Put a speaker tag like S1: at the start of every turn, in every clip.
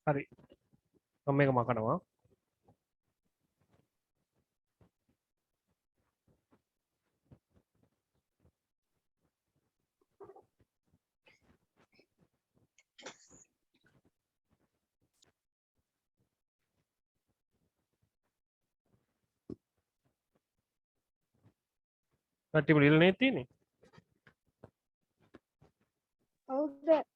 S1: හරි මම මේක මකනවා කට්ටිය ලියලා නේ තියෙන්නේ
S2: හවුද?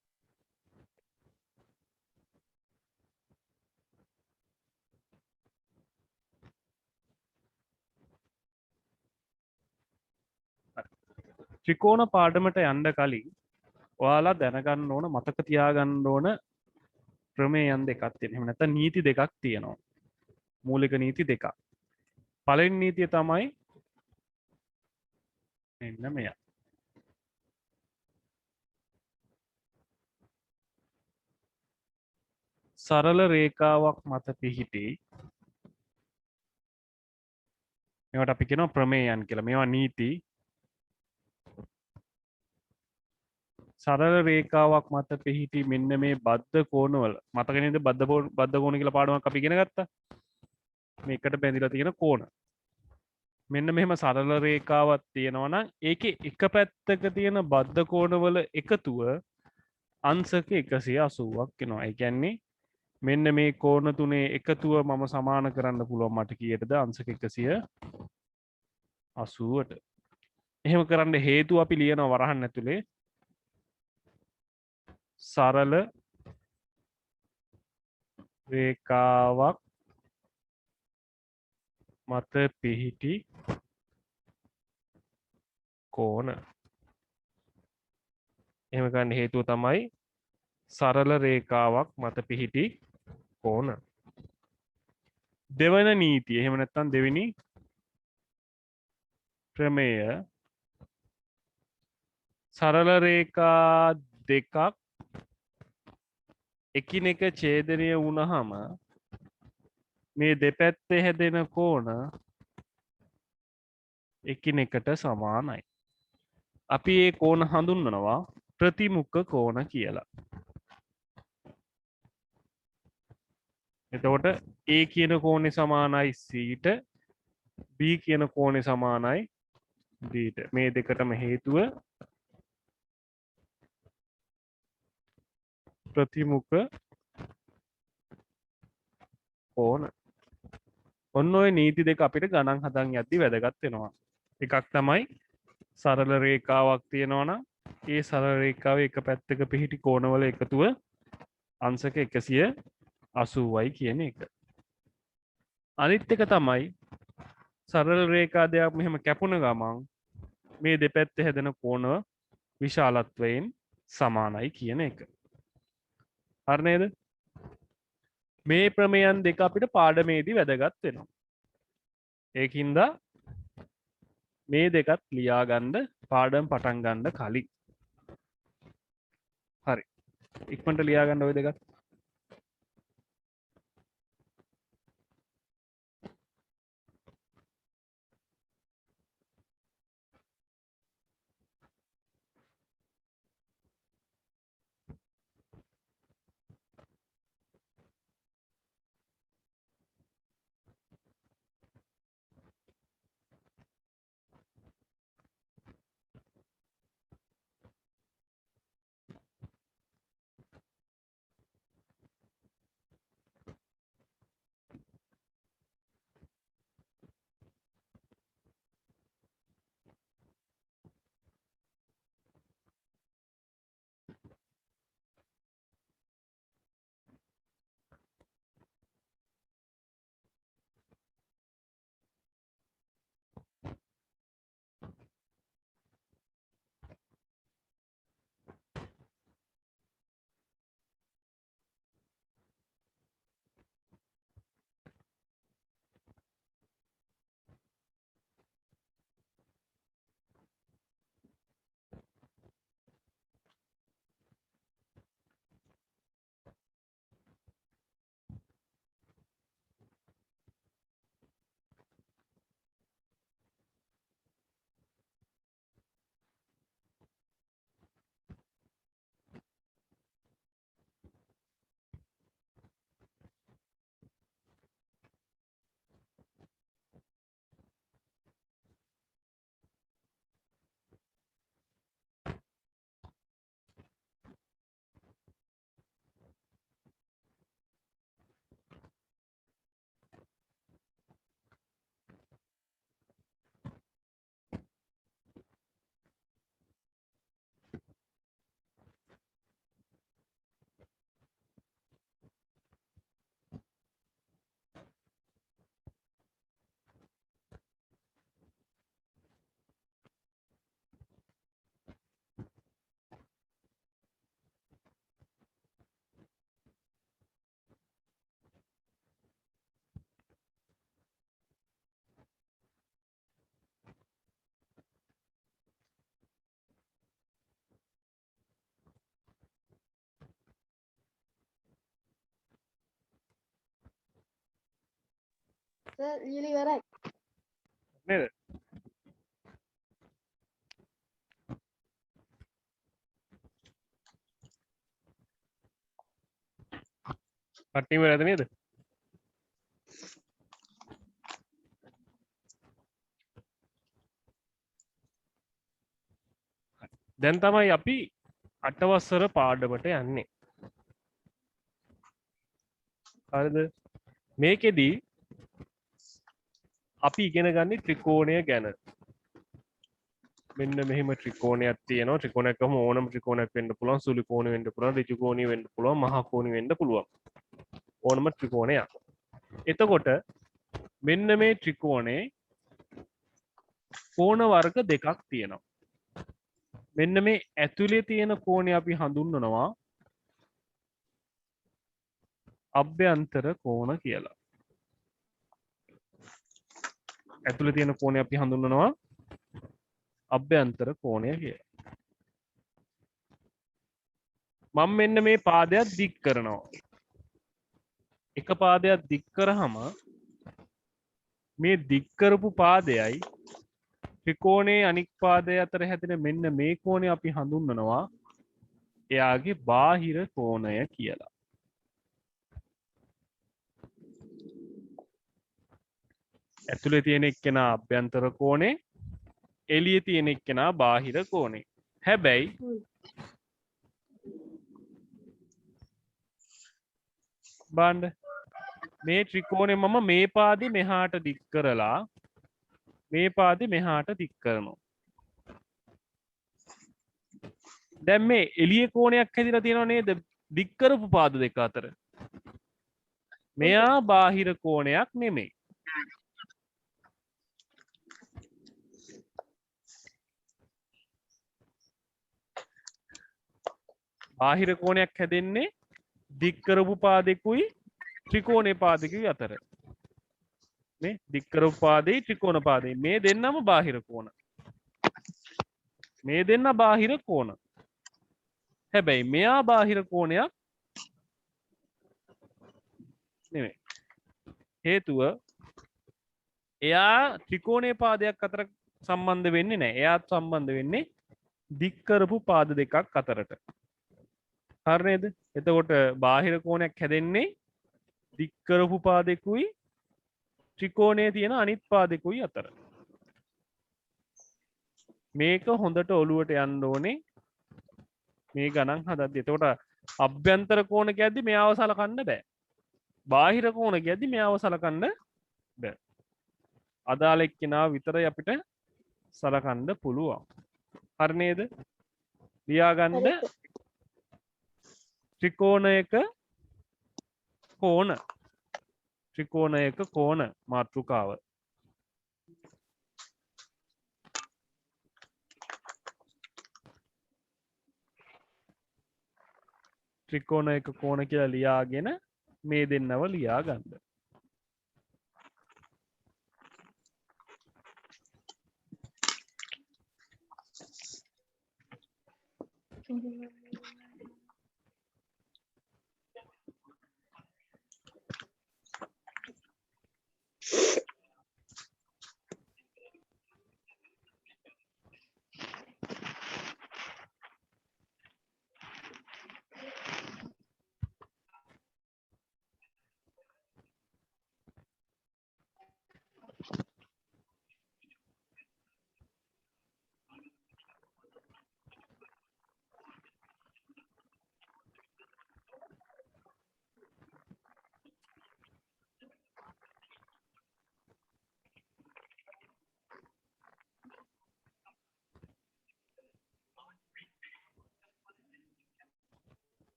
S1: ත්‍රිකෝණ පාඩමට යන්න කලින් ඔයාලා දැනගන්න ඕන මතක තියාගන්න ඕන ක්‍රමයන් දෙකක් තියෙනවා. එහෙම නැත්නම් නීති දෙකක් තියෙනවා. මූලික නීති දෙකක්. පළවෙනි නීතිය තමයි මෙන්න මෙය. සරල රේඛාවක් මත පිහිටි මේවට අපි කියනවා ප්‍රමේයන් කියලා. මේවා නීති. සරල රේඛාවක් මත පිහිටි මෙන්න මේ බද්ධ කෝණවල මතක නේද බද්ධ කෝණ කියලා පාඩමක් අපි ඉගෙන ගත්තා. මේකට බැඳිලා තියෙන කෝණ. මෙන්න මෙහෙම සරල රේඛාවක් තියෙනවා නම් ඒකේ එක පැත්තක තියෙන බද්ධ කෝණවල එකතුව අංශක 180ක් වෙනවා. ඒ කියන්නේ මෙන්න මේ කෝණ තුනේ එකතුව මම සමාන කරන්න පුළුවන් මට කීයටද අංශක 180ට. එහෙම කරන්න හේතුව අපි ලියනවා වරහන් ඇතුලේ සරල රේඛාවක් මත පිහිටි කෝණ. එහෙම ගන්න හේතුව තමයි සරල රේඛාවක් මත පිහිටි කෝණ. දෙවන නීතිය එහෙම නැත්නම් දෙවෙනි ප්‍රමේය සරල රේඛා දෙකක් එකිනෙක ඡේදනය වුණාම මේ දෙපැත්තේ හැදෙන කෝණ එකිනෙකට සමානයි. අපි මේ කෝණ හඳුන්වනවා ප්‍රතිමුඛ කෝණ කියලා. එතකොට A කියන කෝණේ සමානයි C ට B කියන කෝණේ සමානයි D ට. මේ දෙකටම හේතුව ප්‍රතිමුඛ කෝණ. ඔන්න ඔය නීති දෙක අපිට ගණන් හදන් යද්දි වැදගත් වෙනවා. එකක් තමයි සරල රේඛාවක් තියෙනවා නම් ඒ සරල රේඛාවේ එක පැත්තක පිහිටි කෝණවල එකතුව අංශක 180යි කියන එක. අනිත් එක තමයි සරල රේඛා දෙකක් මෙහෙම කැපුණ ගමන් මේ දෙපැත්තේ හැදෙන කෝණ විශාලත්වයෙන් සමානයි කියන එක. හරි නේද? මේ ප්‍රමේයන් දෙක අපිට පාඩමේදී වැදගත් වෙනවා. ඒකින්ද මේ දෙකත් ලියාගන්න පාඩම් පටන් ගන්න කලින්. හරි. ඉක්මනට ලියාගන්න ওই දෙකත්. නේද? කට්ටියම වැරද්ද නේද? දැන් තමයි අපි අටවසර පාඩමට යන්නේ. හරිද? මේකෙදී අපි ඉගෙන ගන්නේ ත්‍රිකෝණය ගැන. මෙන්න මෙහෙම ත්‍රිකෝණයක් තියෙනවා. ත්‍රිකෝණයකම ඕනම ත්‍රිකෝණයක් වෙන්න පුළුවන්, සුළු කෝණය වෙන්න පුළුවන්, ඍජු කෝණය වෙන්න පුළුවන්, මහා කෝණය වෙන්න පුළුවන්. ඕනම ත්‍රිකෝණයක්. එතකොට මෙන්න මේ ත්‍රිකෝණේ කෝණ වර්ග දෙකක් තියෙනවා. මෙන්න මේ ඇතුලේ තියෙන කෝණය අපි හඳුන්වනවා අභ්‍යන්තර කෝණ කියලා. ඇතුලේ තියෙන කෝණය අපි හඳුන්වනවා අභ්‍යන්තර කෝණය කියලා. මම මෙන්න මේ පාදයක් දික් කරනවා. එක පාදයක් දික් කරාම මේ දික් කරපු පාදයයි ත්‍රිකෝණයේ අනික් පාදය අතර හැදෙන මෙන්න මේ කෝණය අපි හඳුන්වනවා එයාගේ බාහිර කෝණය කියලා. ඇතුලේ තියෙන එක්කෙනා අභ්‍යන්තර කෝණේ, එළියේ තියෙන එක්කෙනා බාහිර කෝණේ. හැබැයි බලන්න මේ ත්‍රිකෝණය මම මේ පාදේ මෙහාට දික් කරලා මේ පාදේ මෙහාට දික් කරනවා. දැන් මේ එළියේ කෝණයක් හැදිලා තියෙනව නේද දික් කරපු පාද දෙක අතර. මෙයා බාහිර කෝණයක් නෙමෙයි. බාහිර කෝණයක් හැදෙන්නේ දික් කරපු පාදෙකුයි ත්‍රිකෝණේ පාදෙකුයි අතර. මේ දික් කරපු පාදෙයි ත්‍රිකෝණ පාදෙයි මේ දෙන්නම බාහිර කෝණ. මේ දෙන්න බාහිර කෝණ. හැබැයි මෙයා බාහිර කෝණයක් නෙමෙයි. හේතුව එයා ත්‍රිකෝණේ පාදයක් අතර සම්බන්ධ වෙන්නේ නැහැ. එයාත් සම්බන්ධ වෙන්නේ දික් කරපු පාද දෙකක් අතරට. හරි නේද? එතකොට බාහිර කෝණයක් හැදෙන්නේ දික් කරපු පාදෙකුයි ත්‍රිකෝණයේ තියෙන අනිත් පාදෙකුයි අතර. මේක හොඳට ඔලුවට යන්න ඕනේ මේ ගණන් හදද්දි. එතකොට අභ්‍යන්තර කෝණ කියද්දි මෙයාව සලකන්න බෑ. බාහිර කෝණ කියද්දි මෙයාව සලකන්න බෑ. අදාළ එක්කෙනා විතරයි අපිට සලකන්න පුළුවන්. හරි නේද? ලියාගන්න ත්‍රිකෝණයක කෝණ. ත්‍රිකෝණයක කෝණ මාතෘකාව. ත්‍රිකෝණයක කෝණ කියලා ලියාගෙන මේ දෙන්නව ලියා ගන්න.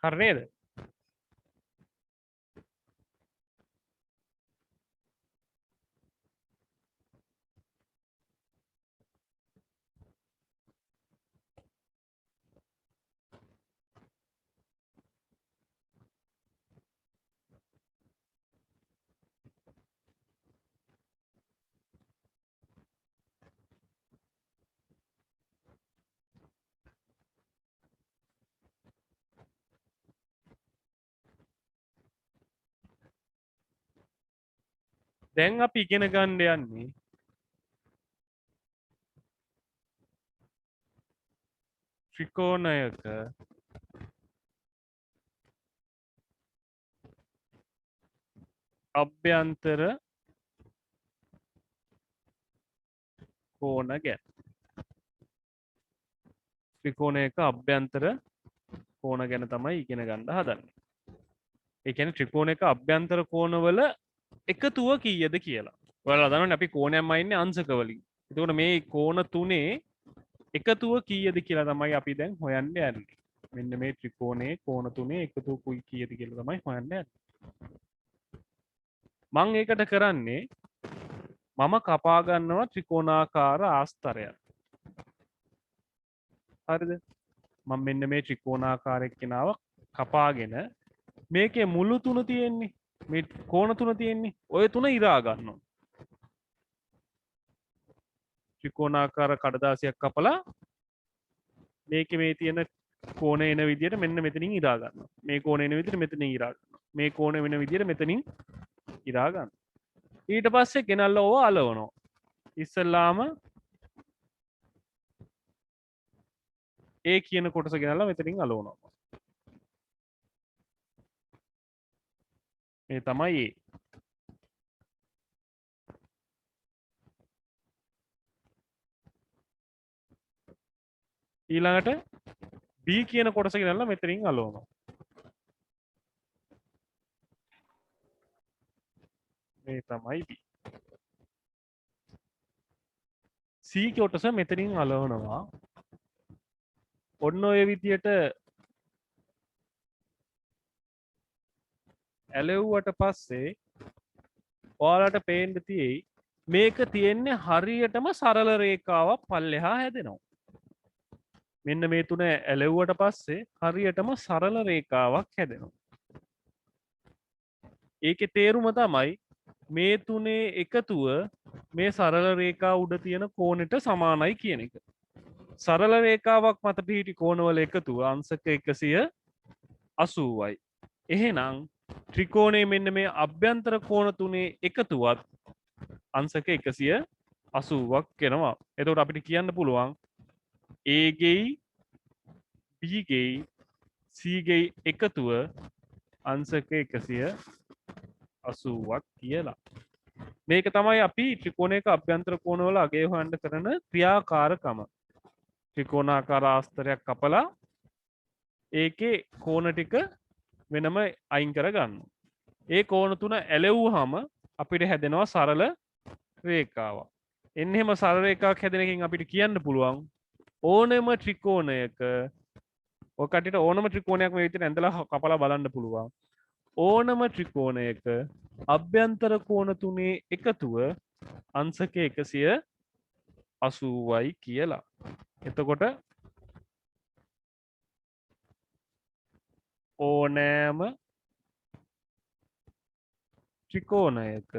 S1: හරි නේද? දැන් අපි ඉගෙන ගන්න යන්නේ ත්‍රිකෝණයක අභ්‍යන්තර කෝණ ගැන. ත්‍රිකෝණයක අභ්‍යන්තර කෝණ ගැන තමයි ඉගෙන ගන්න හදන්නේ. ඒ කියන්නේ ත්‍රිකෝණයක අභ්‍යන්තර කෝණවල එකතුව කීයද කියලා. ඔයාලා දන්නවනේ අපි කෝණයක්ම ඉන්නේ අංශක වලින්. එතකොට මේ කෝණ තුනේ එකතුව කීයද කියලා තමයි අපි දැන් හොයන්න යන්නේ. මෙන්න මේ ත්‍රිකෝණයේ කෝණ තුනේ එකතුව කුයි කීයද කියලා තමයි හොයන්න යන්නේ. මම ඒකට කරන්නේ මම කපා ගන්නවා ත්‍රිකෝණාකාර ආස්තරයක්. හරිද? මම මෙන්න මේ ත්‍රිකෝණාකාර එක්කෙනාව කපාගෙන මේකේ මුළු තුන තියෙන්නේ. මේ කෝණ තුන තියෙන්නේ. ඔය තුන ඉරා ගන්නවා. ත්‍රිකෝණාකාර කඩදාසියක් කපලා මේකේ මේ තියෙන කෝණ එන විදිහට මෙන්න මෙතනින් ඉරා ගන්නවා. මේ කෝණ එන විදිහට මෙතනින් ඉරා ගන්නවා. මේ කෝණ වෙන විදිහට මෙතනින් ඉරා ගන්නවා. ඊට පස්සේ ගෙනල්ලා ඕව අලවනවා. ඉස්සල්ලාම ඒ කියන කොටස ගෙනල්ලා මෙතනින් අලවනවා. මේ තමයි ඒ. ඊළඟට B කියන කොටස ගෙනල්ලා මෙතනින් අලවනවා. මේ තමයි B. C කොටස මෙතනින් අලවනවා. ඔන්න ඔය විදියට ඇලෙව්වට පස්සේ ඔයාලට පේන්න තියෙයි මේක තියෙන්නේ හරියටම සරල රේඛාවක් පල්ලෙහා හැදෙනවා. මෙන්න මේ තුන ඇලෙව්වට පස්සේ හරියටම සරල රේඛාවක් හැදෙනවා. ඒකේ තේරුම තමයි මේ තුනේ එකතුව මේ සරල රේඛාව උඩ තියෙන කෝණයට සමානයි කියන එක. සරල රේඛාවක් මත පිහිටි කෝණවල එකතුව අංශක 180යි. එහෙනම් ත්‍රිකෝණයේ මෙන්න මේ අභ්‍යන්තර කෝණ තුනේ එකතුවත් අංශක 180ක් වෙනවා. එතකොට අපිට කියන්න පුළුවන් A ගෙයි B ගෙයි C ගෙයි එකතුව අංශක 180ක් කියලා. මේක තමයි අපි ත්‍රිකෝණයක අභ්‍යන්තර කෝණවල අගය හොයන්න කරන ක්‍රියාකාරකම. ත්‍රිකෝණාකාර ආස්තරයක් කපලා ඒකේ කෝණ ටික වෙනම අයින් කරගන්න. ඒ කෝණ තුන ඇලෙව්වහම අපිට හැදෙනවා සරල රේඛාවක්. එන්න එහෙම සරල රේඛාවක් හැදෙන එකෙන් අපිට කියන්න පුළුවන් ඕනෙම ත්‍රිකෝණයක ඔය කට්ටියට ඕනම ත්‍රිකෝණයක් මේ විදිහට ඇඳලා කපලා බලන්න පුළුවන්. ඕනම ත්‍රිකෝණයක අභ්‍යන්තර කෝණ තුනේ එකතුව අංශක 180යි කියලා. එතකොට ඕනෑම ත්‍රිකෝණයක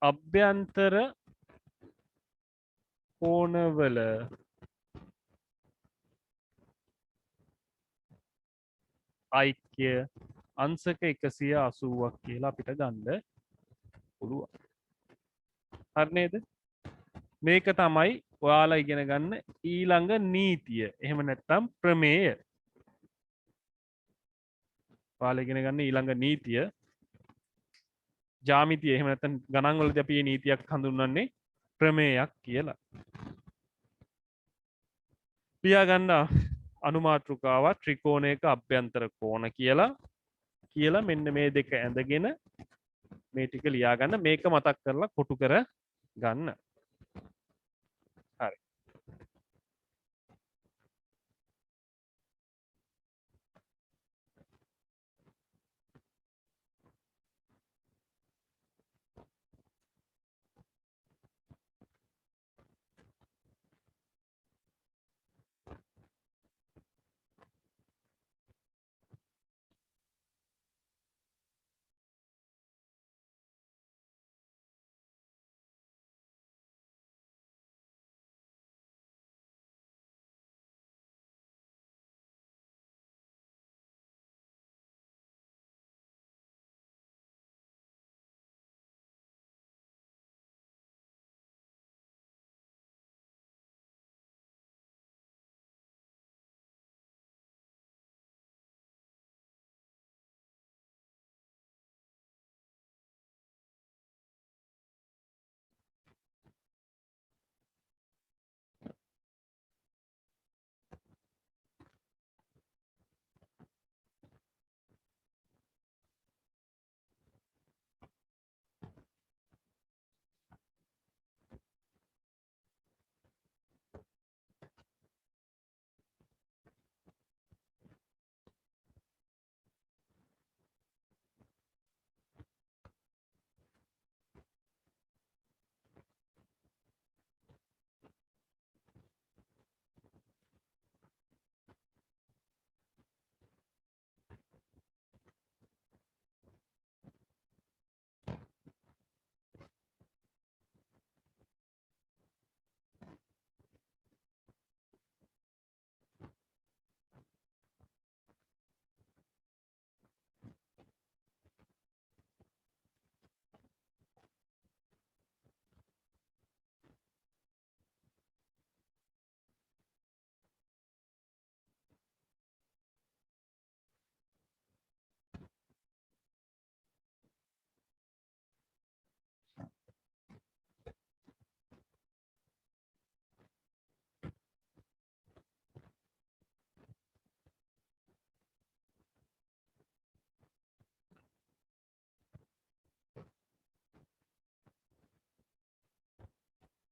S1: අභ්‍යන්තර කෝණවල ඓක්‍ය අංශක 180ක් කියලා අපිට ගන්න පුළුවන්. හරි නේද? මේක තමයි ඔයාලා ඉගෙන ගන්න ඊළඟ නීතිය. එහෙම නැත්නම් ප්‍රමේය. ඔයාලා ඉගෙන ගන්න ඊළඟ නීතිය ජ්‍යාමිතිය. එහෙම නැත්නම් ගණන් වලදී අපි මේ නීතියක් හඳුන්වන්නේ ප්‍රමේයක් කියලා. ලියාගන්න අනුමාත්‍රිකාවක් ත්‍රිකෝණයක අභ්‍යන්තර කෝණ කියලා මෙන්න මේ දෙක ඇඳගෙන මේ ටික ලියාගන්න. මේක මතක් කරලා කොටු කර ගන්න. හරි.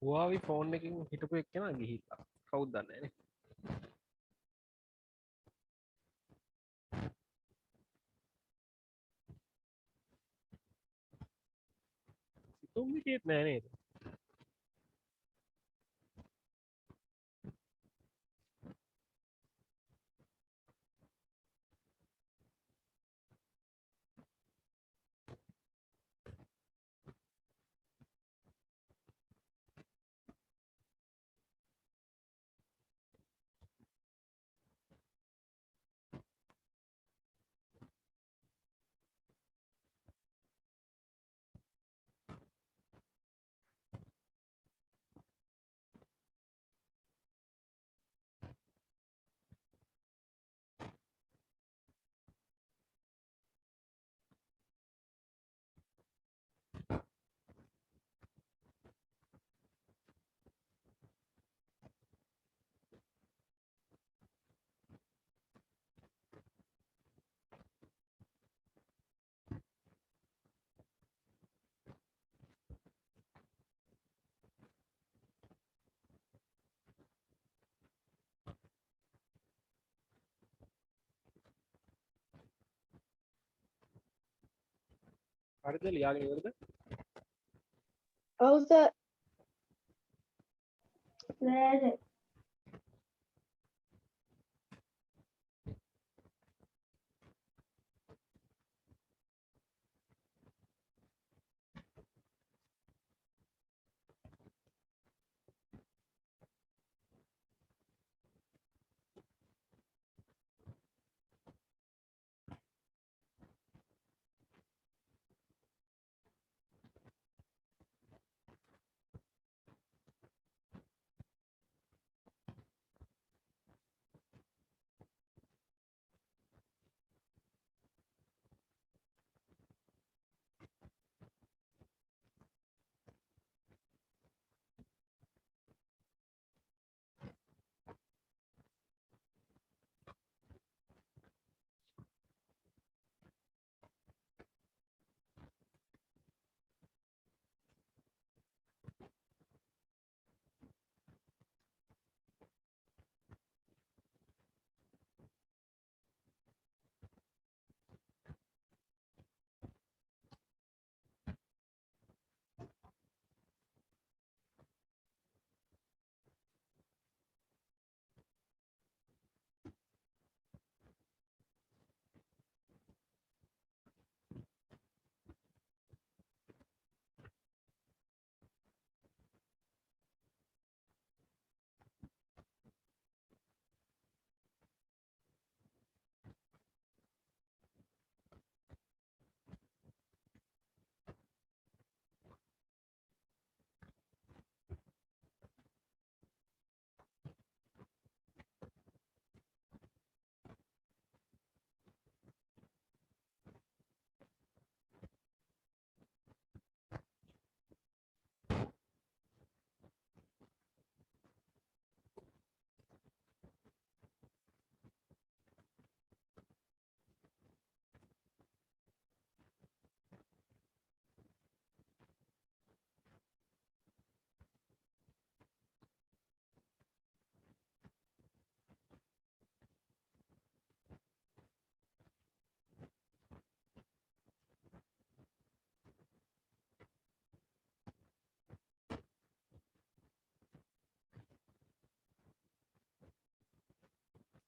S1: හුවාවි ෆෝන් එකකින් හිටපු එක්කෙනා ගිහිල්ලා කවුද දන්නේ නැහැ නේ තුම්මි කීත් නෑ නේද හරිද ලියාගෙන ඉවරද
S2: ඔව් සර්. නෑ.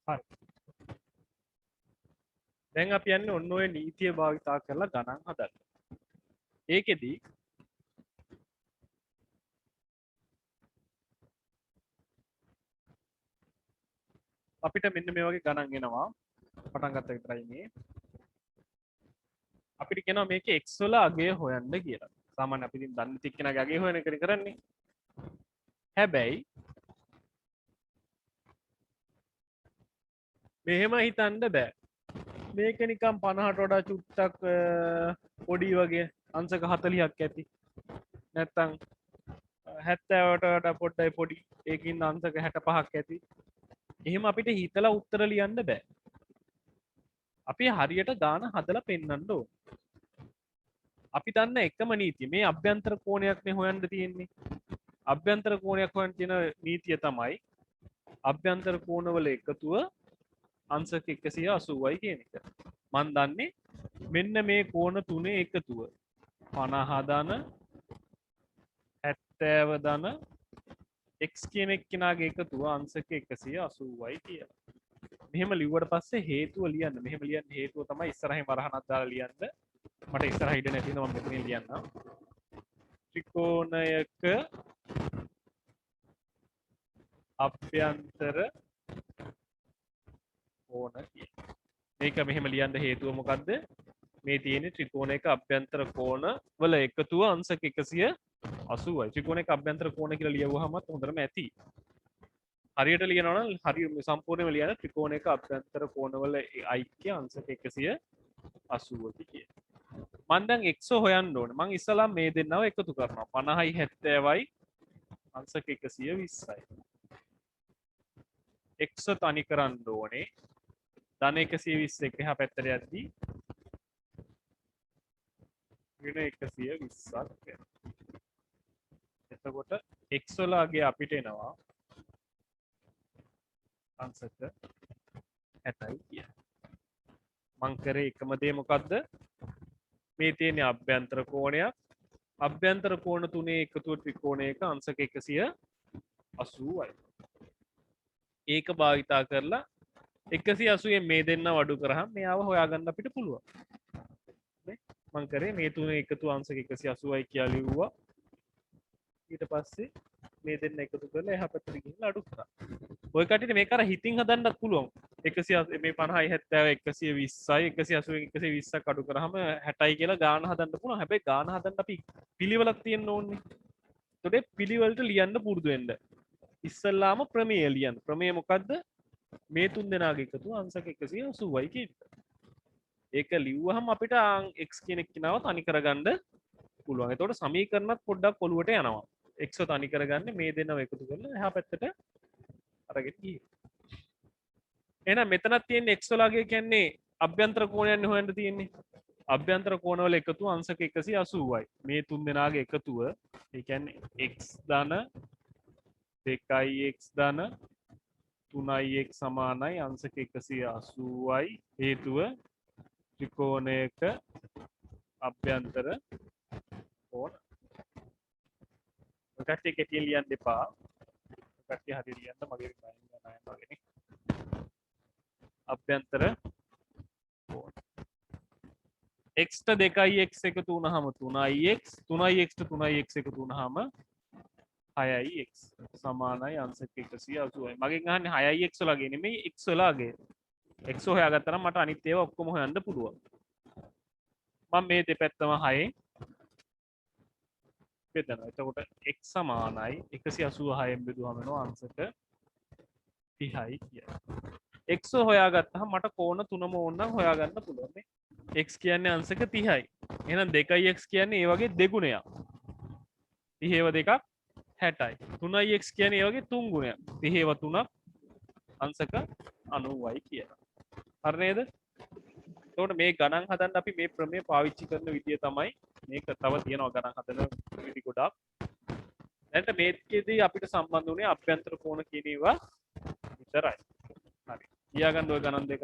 S1: හරි දැන් අපි යන්නේ ඔන්න ඔය නීතිය භාවිතා කරලා ගණන් හදන්න ඒකෙදි අපිට මෙන්න මේ වගේ ගණන් එනවා පටන් ගත්ත විතරයි මේ අපිට කියනවා මේකේ x වල අගය හොයන්න කියලා සාමාන්‍ය අපි ඉතින් දන්නේ තික් කෙනාගේ අගය හොයන එක කරන්නේ හැබැයි මෙහෙම හිතන්න බෑ මේක නිකම් 50ට වඩා චුට්ටක් පොඩි වගේ අංශක 40ක් ඇති නැත්තම් 70ට වඩා පොඩ්ඩයි පොඩි ඒකින් අංශක 65ක් ඇති එහෙම අපිට හිතලා උත්තර ලියන්න බෑ අපි හරියට ගාන හදලා පෙන්වන්න ඕන අපි දන්න එකම නීතිය මේ අභ්‍යන්තර කෝණයක්නේ හොයන්න තියෙන්නේ අභ්‍යන්තර කෝණයක් හොයන්න තියෙන නීතිය තමයි අභ්‍යන්තර කෝණවල එකතුව අංශක 180යි කියන එක. මම දන්නේ මෙන්න මේ කෝණ තුනේ එකතුව 50 ධන 70 ධන x කියන එක්කෙනාගේ එකතුව අංශක 180යි කියලා. මෙහෙම ලිව්වට පස්සේ හේතුව ලියන්න. මෙහෙම ලියන්න හේතුව තමයි ඉස්සරහින් වරහනක් දාලා ලියන්න. මට ඉස්සරහ ඉඩ නැති නිසා මම මෙතනින් ලියන්නම්. ත්‍රිකෝණයක අභ්‍යන්තර කෝණ කියන. මේක මෙහෙම ලියන්න හේතුව මොකද්ද? මේ තියෙන්නේ ත්‍රිකෝණයක අභ්‍යන්තර කෝණ වල එකතුව අංශක 180යි. ත්‍රිකෝණයක අභ්‍යන්තර කෝණ කියලා ලියවුවාමත් හොඳටම ඇති. හරියට ලියනවා නම් හරිය සම්පූර්ණයෙන්ම ලියන්න ත්‍රිකෝණයක අභ්‍යන්තර කෝණවල ඓක්‍ය අංශක 180යි කියන. මම දැන් x හොයන්න ඕනේ. මම ඉස්සලා මේ දෙන්නව එකතු කරනවා. 50යි 70යි අංශක 120යි. x තනි කරන්න ඕනේ. ධන 121 එහා පැත්තට යද්දී ඍණ 120ක් වෙනවා. එතකොට x වලගේ අපිට එනවා අංශක 60යි කියන. මං කරේ එකම දේ මොකද්ද? මේ තියෙන අභ්‍යන්තර කෝණයක්. අභ්‍යන්තර කෝණ තුනේ එකතුව ත්‍රිකෝණයක අංශක 180යි. ඒක භාවිතා කරලා 180න් මේ දෙන්න වඩු කරාම මෙයාව හොයාගන්න අපිට පුළුවන්. නේ? මං කරේ මේ තුනේ එකතුව අංශක 180යි කියලා ලිව්වා. ඊට පස්සේ මේ දෙන්න එකතු කරලා එහා පැත්තට ගිහිල්ලා අඩු කරා. ඔය කටියට මේක අර හිතින් හදන්නත් පුළුවන්. 100 මේ 50යි 70යි 120යි 180න් 120ක් අඩු කරාම 60යි කියලා ගාන හදන්න පුළුවන්. හැබැයි ගාන හදන්න අපි පිළිවෙලක් තියෙන්න ඕනේ. ඒතකොට පිළිවෙලට ලියන්න පුරුදු වෙන්න. ඉස්සල්ලාම ප්‍රමේය ලියන්න. ප්‍රමේය මොකද්ද? මේ තුන් දෙනාගේ එකතුව අංශක 180යි කියන එක. ඒක ලිව්වහම අපිට x කියන එක්කිනාව තනි කරගන්න පුළුවන්. එතකොට සමීකරණත් පොඩ්ඩක් ඔලුවට යනවා. x තනි කරගන්න මේ දෙන්නව එකතු කරලා එහා පැත්තට අරගෙන ගියේ. එහෙනම් මෙතනක් තියෙන x වලගේ කියන්නේ අභ්‍යන්තර කෝණයන්නේ හොයන්න තියෙන්නේ. අභ්‍යන්තර කෝණවල එකතුව අංශක 180යි. මේ තුන් දෙනාගේ එකතුව ඒ කියන්නේ x ධන 2x ධන 3x සමානයි අංශක 180යි. හේතුව ත්‍රිකෝණයක අභ්‍යන්තර කෝණ. ඔය කට්ටිය කෙටියෙන් ලියන්න එපා. ඔය කට්ටිය හරියට ලියන්න මගේ කයින් නෑ වගේනේ. අභ්‍යන්තර කෝණ. x ට 2x එකතු වුණාම 3x 3x ට 3x එකතු වුණාම 6x සමානයි අංශක 180යි. මගෙන් අහන්නේ 6x වලගේ නෙමෙයි x වලගේ. x හොයාගත්තා නම් මට අනිත් ඒවා ඔක්කොම හොයන්න පුළුවන්. මම මේ දෙපැත්තම 6න් බෙදනවා. එතකොට x සමානයි 186න් බෙදුවම වෙනවා අංශක 30යි කියලා. x හොයාගත්තාම මට කෝණ තුනම ඕනනම් හොයාගන්න පුළුවන් නේ. x කියන්නේ අංශක 30යි. එහෙනම් 2x කියන්නේ ඒ වගේ දෙගුණයක්. 30ව දෙකක් 60යි. 3x කියන්නේ ඒ වගේ තුන් ගුණයක්. 30ව තුනක් අංශක 90යි කියලා. හරි නේද? එතකොට මේ ගණන් හදන්න අපි මේ ප්‍රමේය පාවිච්චි කරන විදිය තමයි මේක. තව තියෙනවා ගණන් හදන විදි ගොඩක්. දැන් මේකෙදී අපිට සම්බන්ධ වුණේ අභ්‍යන්තර කෝණ කියන ඒවා විතරයි. හරි. කියාගන්න ඔය ගණන් දෙක.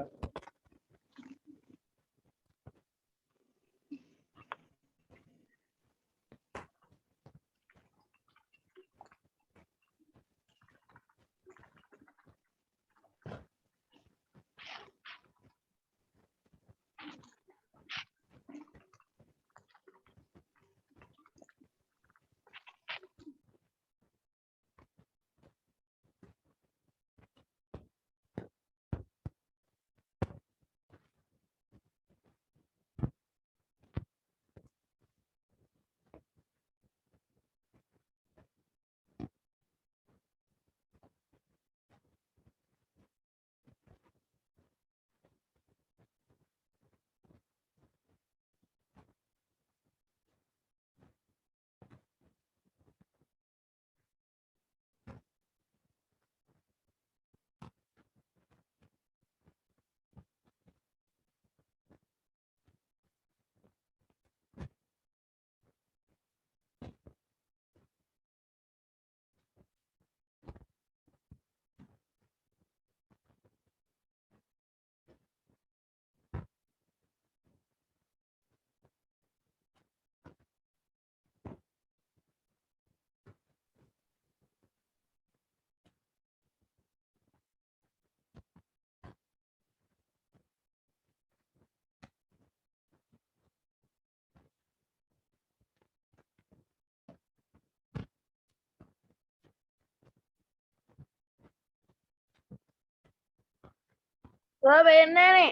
S2: සර් වෙන්නේ නේ.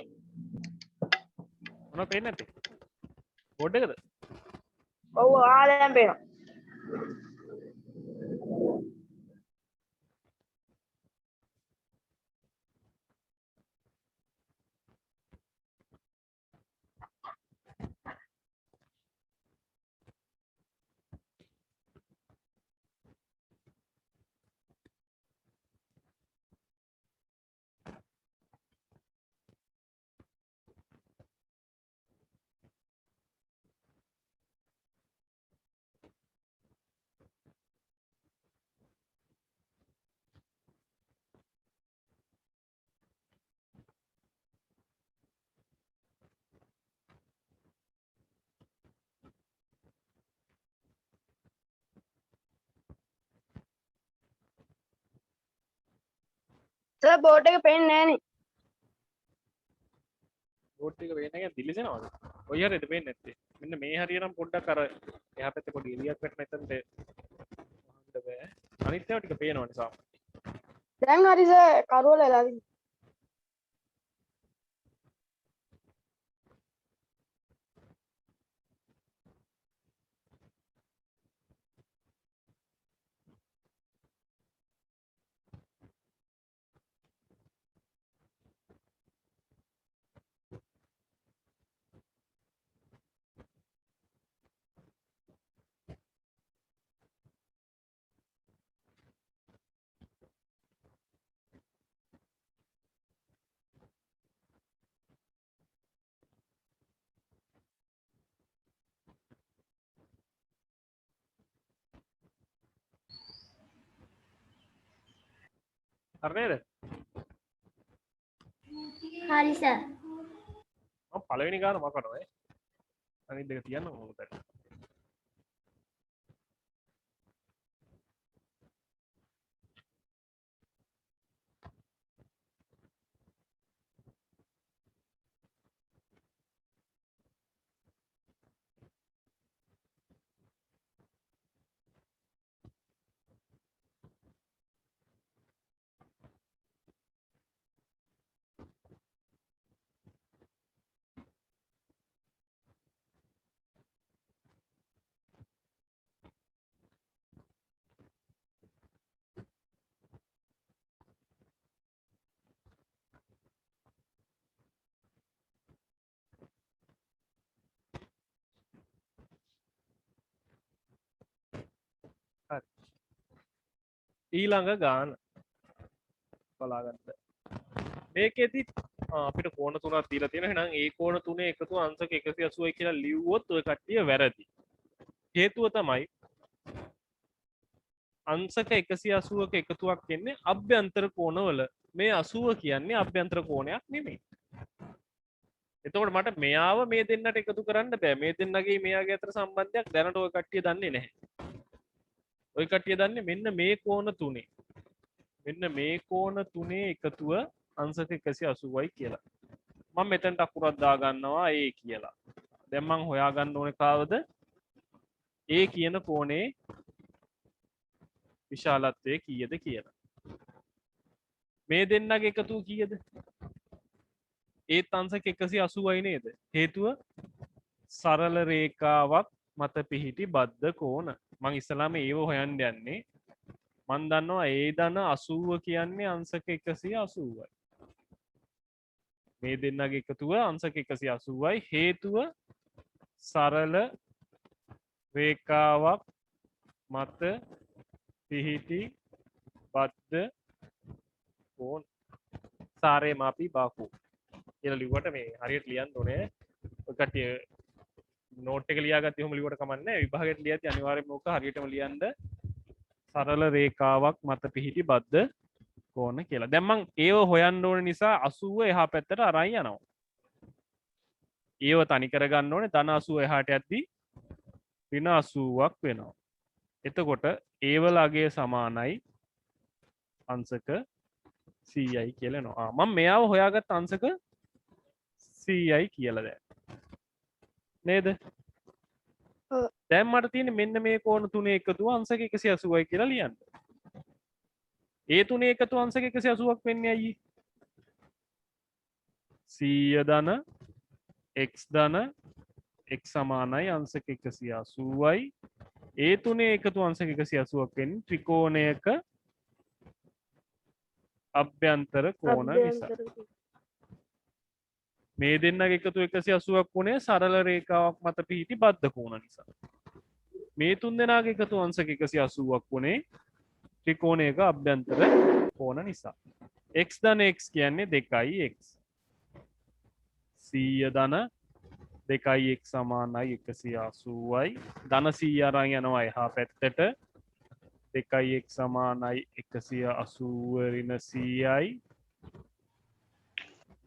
S1: මොනවද පේන්නේ නැත්තේ? බෝඩ් එකද?
S2: ඔව් ආලෙන් පේනවා. සර් බෝඩ් එක පේන්නේ නැහැ නේ.
S1: බෝඩ් එක පේන්නේ නැහැ දිලිසෙනවද? ඔය හරියද පේන්නේ නැත්තේ? මෙන්න මේ හරිය නම් පොඩ්ඩක් අර එහා පැත්තේ පොඩි එළියක් වැටෙන එතනට වහන්න බෑ. අනිත් ඒවා ටික පේනවනේ සාමාන්‍යයෙන්.
S2: දැන් හරි සර් කරවල වෙලා තියෙනවා.
S1: හරි නේද?
S3: හරි සර්.
S1: මම පළවෙනි ගාන මකනවා ඈ. අනිත් දෙක තියන්න ඕනද? හරි. ඊළඟ ගාන බලාගන්න. මේකෙදි අපිට කෝණ තුනක් දීලා තියෙනවා. එහෙනම් ඒ කෝණ තුනේ එකතු අංශක 180යි කියලා ලිව්වොත් ඔය කට්ටිය වැරදි. හේතුව තමයි අංශක 180ක එකතුවක් එන්නේ අභ්‍යන්තර කෝණවල. මේ 80 කියන්නේ අභ්‍යන්තර කෝණයක් නෙමෙයි. එතකොට මට මෙයාව මේ දෙන්නට එකතු කරන්න බෑ. මේ දෙන්නගේ මෙයාගේ අතර සම්බන්ධයක් දැනට ඔය කට්ටිය දන්නේ නැහැ. ඔය කට්ටිය දන්නේ මෙන්න මේ කෝණ තුනේ. මෙන්න මේ කෝණ තුනේ එකතුව අංශක 180යි කියලා. මම මෙතනට අකුරක් දා ගන්නවා A කියලා. දැන් මම හොයාගන්න ඕනේ කාවද? A කියන කෝණේ විශාලත්වය කීයද කියලා. මේ දෙන්නගේ එකතුව කීයද? ඒත් අංශක 180යි නේද? හේතුව සරල රේඛාවක් මත පිහිටි බද්ධ කෝණ. මම ඉස්සලාම ඒව හොයන්න යන්නේ. මම දන්නවා A ධන 80 කියන්නේ අංශක 180යි. මේ දෙන්නගේ එකතුව අංශක 180යි. හේතුව සරල රේඛාවක් මත පිහිටි බද්ධ කෝණ. සාරේ මාපි බාකු කියලා ලිව්වට මේ හරියට ලියන්න ඕනේ. ඔය කට්ටිය නෝට් එක ලියාගත්තේ එහෙම ලිව්වට කමක් නැහැ. විභාගයට ලියද්දී අනිවාර්යයෙන්ම ඕක හරියටම ලියන්න සරල රේඛාවක් මත පිහිටි බද්ධ කෝණ කියලා. දැන් මම ඒව හොයන්න ඕන නිසා 80 එහා පැත්තට අරන් යනවා. ඒව තනි කරගන්න ඕනේ. ධන 80 එහාට යද්දී ඍණ 80ක් වෙනවා. එතකොට ඒවල අගය සමානයි අංශක 100යි කියලා එනවා. මම මෙයාව හොයාගත්ත අංශක 100යි කියලා දැන්. නේද? දැන් මට තියෙන්නේ මෙන්න මේ කෝණ තුනේ එකතුව අංශක 180යි කියලා ලියන්න. ඒ තුනේ එකතු අංශක 180ක් වෙන්නේ ඇයි? 100 ධන x ධන x සමානයි අංශක 180යි. ඒ තුනේ එකතු අංශක 180ක් වෙන්නේ ත්‍රිකෝණයක අභ්‍යන්තර කෝණ නිසා. මේ දෙන්නගේ එකතු 180ක් වුණේ සරල රේඛාවක් මත පිහිටි බද්ධ කෝණ නිසා. මේ තුන් දෙනාගේ එකතු අංශක 180ක් වුණේ ත්‍රිකෝණයක අභ්‍යන්තර කෝණ නිසා. x ධන x කියන්නේ 2x. 100 ධන 2x සමානයි 180යි. ධන 100 අරන් යනවා එහා පැත්තට. 2x සමානයි 180 ඍණ 100යි.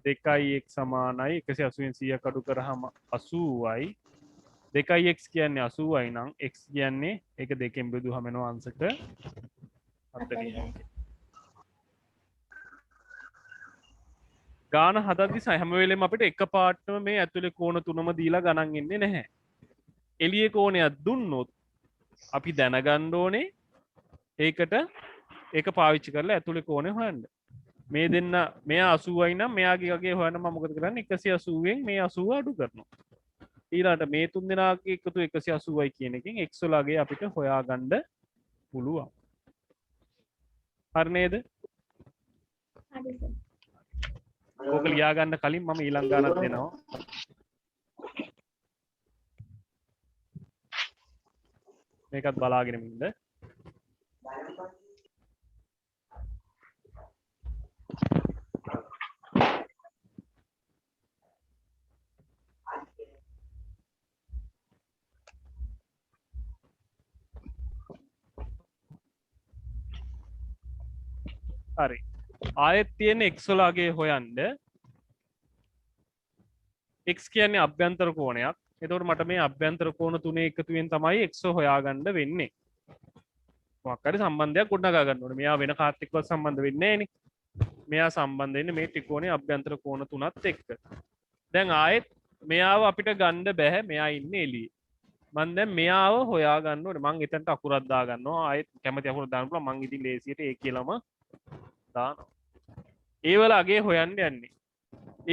S1: 2x සමානයි 180න් 100 අඩු කරාම 80යි. 2x කියන්නේ 80යි නම් x කියන්නේ ඒක දෙකෙන් බෙදුවහම එනවා අංශක 40යි. ගාන හදද්දි හැම වෙලෙම අපිට එකපාරටම මේ ඇතුලේ කෝණ තුනම දීලා ගණන් එන්නේ නැහැ. එළියේ කෝණයක් දුන්නොත් අපි දැනගන්න ඕනේ ඒකට ඒක පාවිච්චි කරලා ඇතුලේ කෝණය හොයන්න. මේ දෙන්න මෙයා 80යි නම් මෙයාගේ වගේ හොයන්න මම මොකද කරන්නේ 180න් මේ 80 අඩු කරනවා. ඊළඟට මේ තුන් දෙනාගේ එකතු 180යි කියන එකෙන් x වලගේ අපිට හොයාගන්න පුළුවන්. හරි නේද?
S2: හරි සර්.
S1: ඕක ලියා ගන්න කලින් මම ඊළඟ ගානක් දෙනවා. මේකත් බලාගෙන ඉන්න. හරි. ආයෙත් තියෙන x වලගේ හොයන්න. x කියන්නේ අභ්‍යන්තර කෝණයක්. එතකොට මට මේ අභ්‍යන්තර කෝණ තුනේ එකතුවෙන් තමයි x හොයාගන්න වෙන්නේ. මොකක් හරි සම්බන්ධයක් ගොඩනගා ගන්න ඕනේ. මෙයා වෙන කාත් එක්කවත් සම්බන්ධ වෙන්නේ නැහැනේ. මෙයා සම්බන්ධ වෙන්නේ මේ ත්‍රිකෝණයේ අභ්‍යන්තර කෝණ තුනත් එක්ක. දැන් ආයෙත් මෙයාව අපිට ගන්න බෑ. මෙයා ඉන්නේ එළියේ. මම දැන් මෙයාව හොයා ගන්න ඕනේ. මම එතනට අකුරක් දා ගන්නවා. ආයෙත් කැමති අකුරක් දාන්න පුළුවන්. මම ඉතින් ලේසියට ඒ කියලාම දානවා. ඒ වලගේ හොයන්න යන්නේ.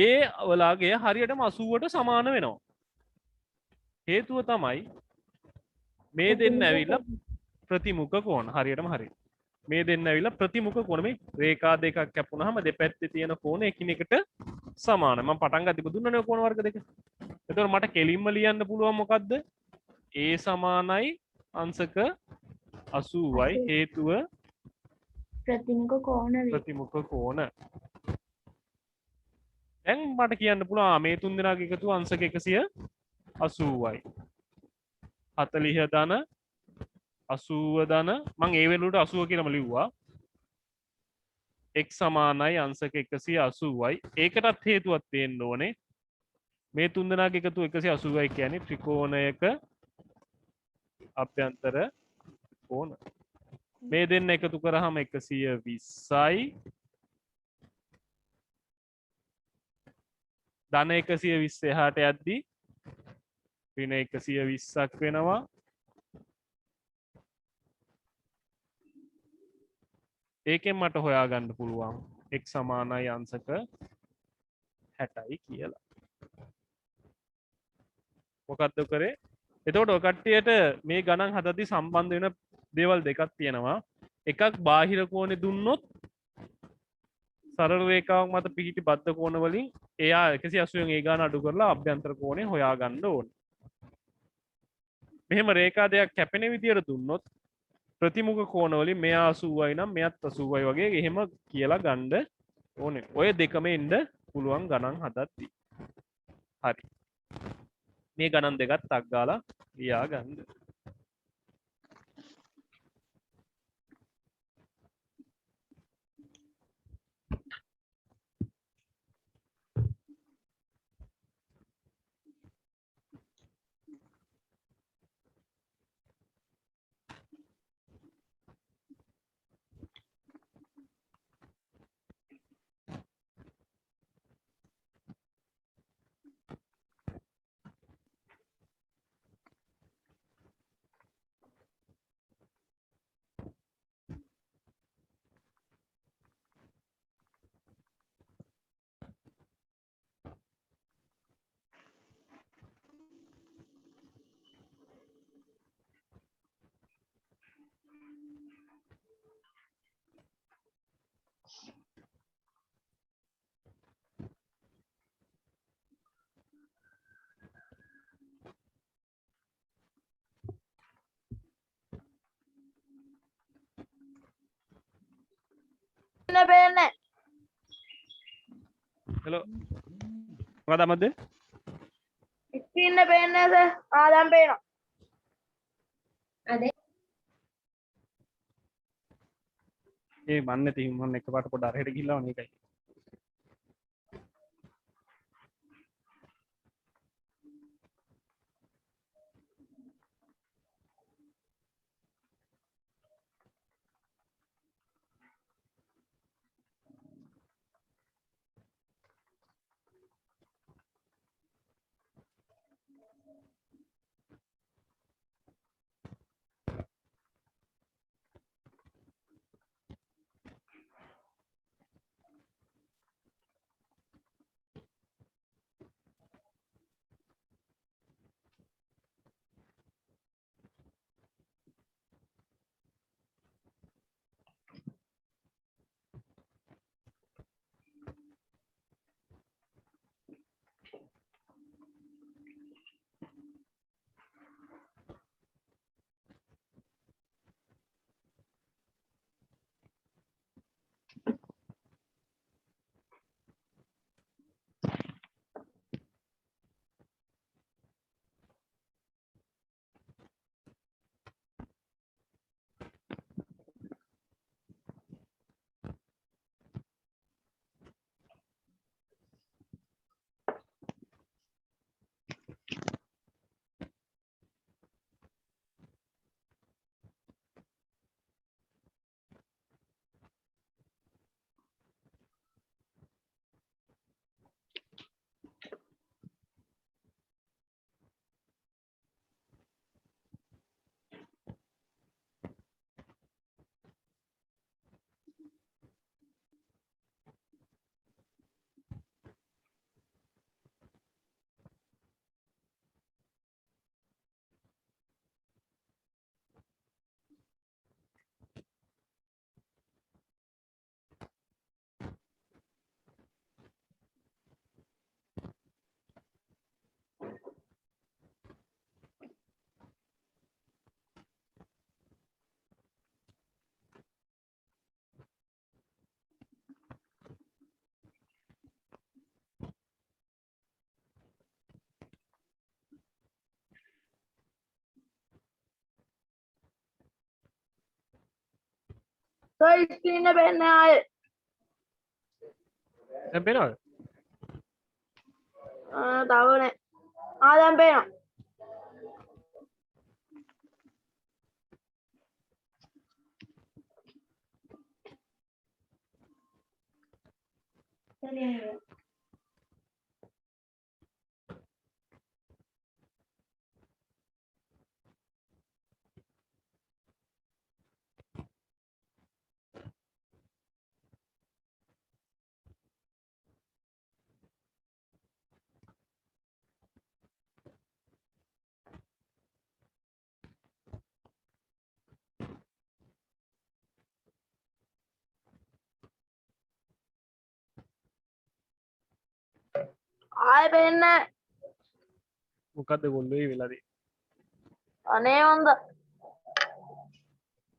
S1: ඒ වලගේ හරියටම 80ට සමාන වෙනවා. හේතුව තමයි මේ දෙන්න ඇවිල්ලා ප්‍රතිමුඛ කෝණ හරියටම හරි. මේ දෙන්න ඇවිල්ලා ප්‍රතිමුඛ කෝණ මේ රේඛා දෙකක් කැපුණාම දෙපැත්තේ තියෙන කෝණ එකිනෙකට සමානයි. මම පටන් ගත්තේ දුන්නනේ කෝණ වර්ග දෙක. එතකොට මට කෙලින්ම ලියන්න පුළුවන් මොකද්ද? A සමානයි අංශක 80යි. හේතුව ප්‍රතිමුඛ කෝණ. දැන් මට කියන්න පුළුවන් මේ තුන් දෙනාගේ එකතුව අංශක 180යි. 40 ධන 80 ධන මම ඒ වෙලුවට 80 කියලාම ලිව්වා. x සමානයි අංශක 180යි. ඒකටත් හේතුවක් තියෙන්න ඕනේ. මේ තුන් දෙනාගේ එකතුව 180යි කියන්නේ ත්‍රිකෝණයක අභ්‍යන්තර කෝණ. මේ දෙන්න එකතු කරාම 120යි. ධන 120 එහාට යද්දී ඍණ 120ක් වෙනවා. ඒකෙන් මට හොයාගන්න පුළුවන් x සමානයි අංශක 60යි කියලා. මොකද්ද කරේ? එතකොට ඔය කට්ටියට මේ ගණන් හදද්දී සම්බන්ධ වෙන දේවල් දෙකක් තියෙනවා. එකක් බාහිර කෝණේ දුන්නොත් සරල රේඛාවක් මත පිහිටි බද්ධ කෝණ වලින් එයා 180න් ඒ ගාන අඩු කරලා අභ්‍යන්තර කෝණය හොයාගන්න ඕනේ. මෙහෙම රේඛා දෙකක් කැපෙන විදියට දුන්නොත් ප්‍රතිමුඛ කෝණ වලින් මෙයා 80යි නම් මෙයත් 80යි වගේ එහෙම කියලා ගන්න ඕනේ. ඔය දෙකම එන්න පුළුවන් ගණන් හදද්දී. හරි. මේ ගණන් දෙකත් ටක් ගාලා ලියා ගන්න. හලෝ මොකද අමද්ද
S2: ස්ක්‍රීන් එක පේන්නේ නැහැ සර්. දැන් පේනවා.
S1: ඒ මන්න තින් මොන්න එකපාරට පොඩ අරහෙට ගිහිල්ලා වනේ එකයි
S2: සර් ස්ක්‍රීන් එක පේන්නේ නැහැ ආයේ.
S1: දැන් පේනවද
S2: තව නැහැ. දැන් පේනවා. ආයෙ පේන්නේ නැහැ.
S1: මොකද්ද ගොල්ලෝ වෙලා තියෙන්නේ
S2: අනේ හොඳ.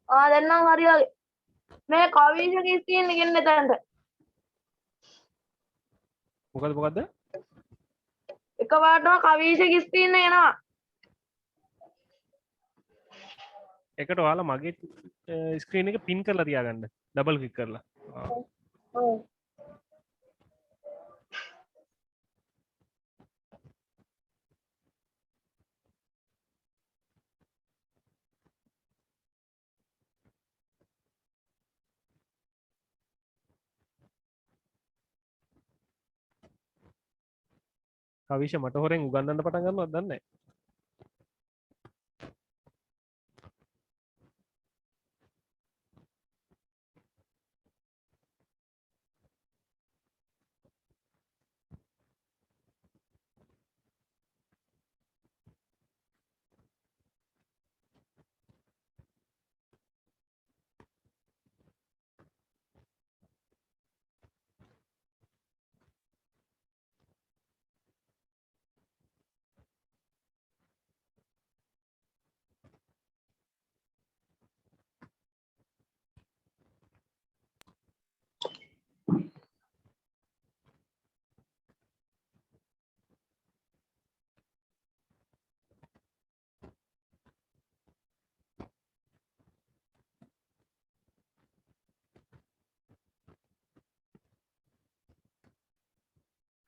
S2: දැන් නම් හරි වගේ. මේ කවීෂගේ ස්ක්‍රීන් එක එන්න එතනට.
S1: මොකද්ද
S2: එකපාරටම කවීෂගේ ස්ක්‍රීන් එක එනවා.
S1: එකට ඔයාලා මගේ ස්ක්‍රීන් එක පින් කරලා තියාගන්න ඩබල් ක්ලික් කරලා
S2: ඔව්.
S1: කවිෂ මට හොරෙන් උගන්නන්න පටන් ගන්නවද දන්නේ නැහැ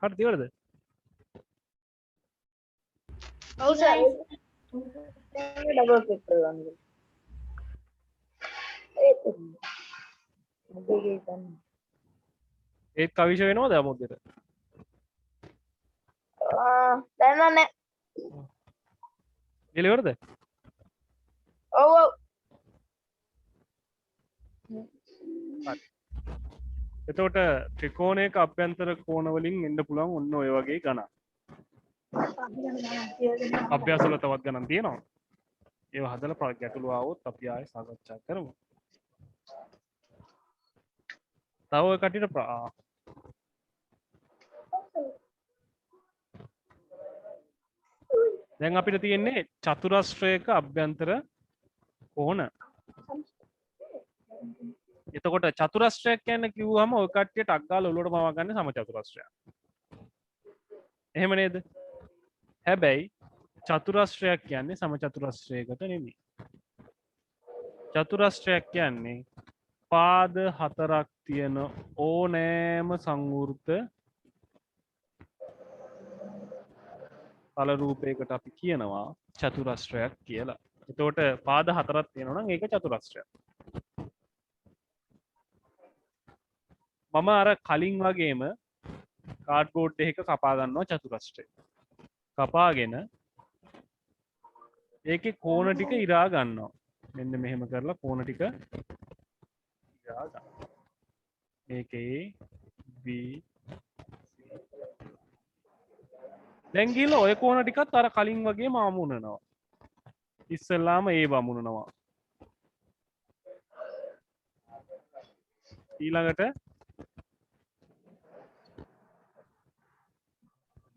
S1: හරි තියවලද?
S2: ඔව් සර් ඩබල් ක්ලික් කරගන්න ඒත් මොකද කියන්නේ
S1: ඒත් කවිෂ වෙනවද අමුද්දට?
S2: දැන් නෑ
S1: එළිවරද?
S2: ඔව් ඔව්
S1: එතකොට ත්‍රිකෝණයක අභ්‍යන්තර කෝණ වලින් එන්න පුළුවන් ඔන්න ඔය වගේ ගණන්. අභ්‍යාස වල තවත් ගණන් තියෙනවා. ඒව හදලා ගැටලු ආවොත් අපි ආයෙ සාකච්ඡා කරමු. තව ඔය කටියට දැන් අපිට තියෙන්නේ චතුරස්‍රයක අභ්‍යන්තර කෝණ. එතකොට චතුරස්‍රයක් කියන්නේ කිව්වම ඔය කට්ටියට අක්ගාල ඔලුවට මවා ගන්න සමචතුරස්‍රයක්. එහෙම නේද? හැබැයි චතුරස්‍රයක් කියන්නේ සමචතුරස්‍රයකට නෙමෙයි. චතුරස්‍රයක් කියන්නේ පාද හතරක් තියෙන ඕනෑම සංවෘත තල රූපයකට අපි කියනවා චතුරස්‍රයක් කියලා. එතකොට පාද හතරක් තියෙනවා නම් ඒක චතුරස්‍රයක්. මම අර කලින් වගේම කාඩ්බෝඩ් එකක කපා ගන්නවා චතුරස්‍රය. කපාගෙන ඒකේ කෝණ ටික ඉරා ගන්නවා. මෙන්න මෙහෙම කරලා කෝණ ටික ඉරා ගන්නවා. මේකේ B දැන් ගිහලා ඔය කෝණ ටිකත් අර කලින් වගේම අමුණනවා. ඉස්සෙල්ලාම A වමුණනවා. ඊළඟට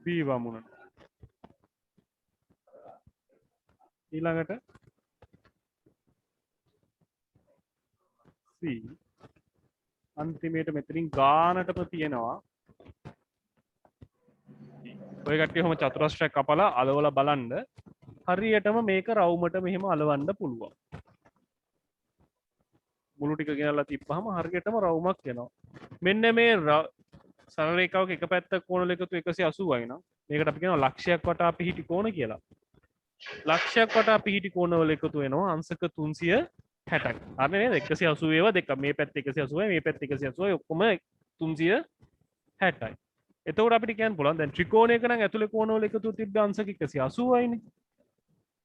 S1: B වමුණනවා. ඊළඟට C අන්තිමේට මෙතනින් ගානටම තියෙනවා. ඔය කට්ටිය ඔහම චතුරස්‍රයක් කපලා අලවලා බලන්න හරියටම මේක රවුමට මෙහෙම අලවන්න පුළුවන්. මුළු ටික ගෙනල්ලා තිබ්බහම හරියටම රවුමක් එනවා. මෙන්න මේ සරල රේඛාවක එක පැත්තක කෝණ එකතු 180යි නම් මේකට අපි කියනවා ලක්ෂයක් වටා පිහිටි කෝණ කියලා. ලක්ෂයක් වටා පිහිටි කෝණවල එකතු වෙනවා අංශක 360ක්. හරි නේද? 180 ඒවා දෙක. මේ පැත්ත 180යි මේ පැත්ත 180යි ඔක්කොම 360යි. එතකොට අපිට කියන්න පුළුවන් දැන් ත්‍රිකෝණයක නම් ඇතුලේ කෝණවල එකතු තිබ්බ අංශක 180යිනේ.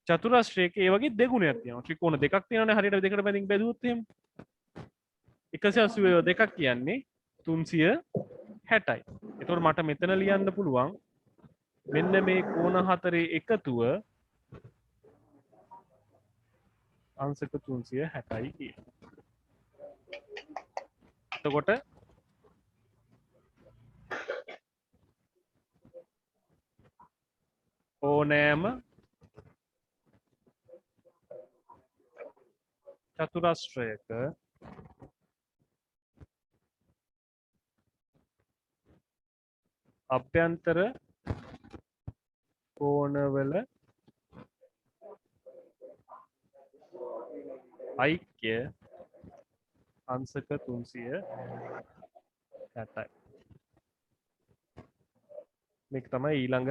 S1: චතුරස්‍රයක ඒ වගේ දෙගුණයක් තියෙනවා. ත්‍රිකෝණ දෙකක් තියෙනවානේ හරියට දෙකට බැඳින් බැලුවොත් එහෙම. 180 ඒවා දෙකක් කියන්නේ 360යි. එතකොට මට මෙතන ලියන්න පුළුවන් මෙන්න මේ කෝණ හතරේ එකතුව අංශක 360යි කියලා. එතකොට ඕනෑම චතුරස්‍රයක අභ්‍යන්තර කෝණවල ඓක්‍ය අංශක 360යි. මේක තමයි ඊළඟ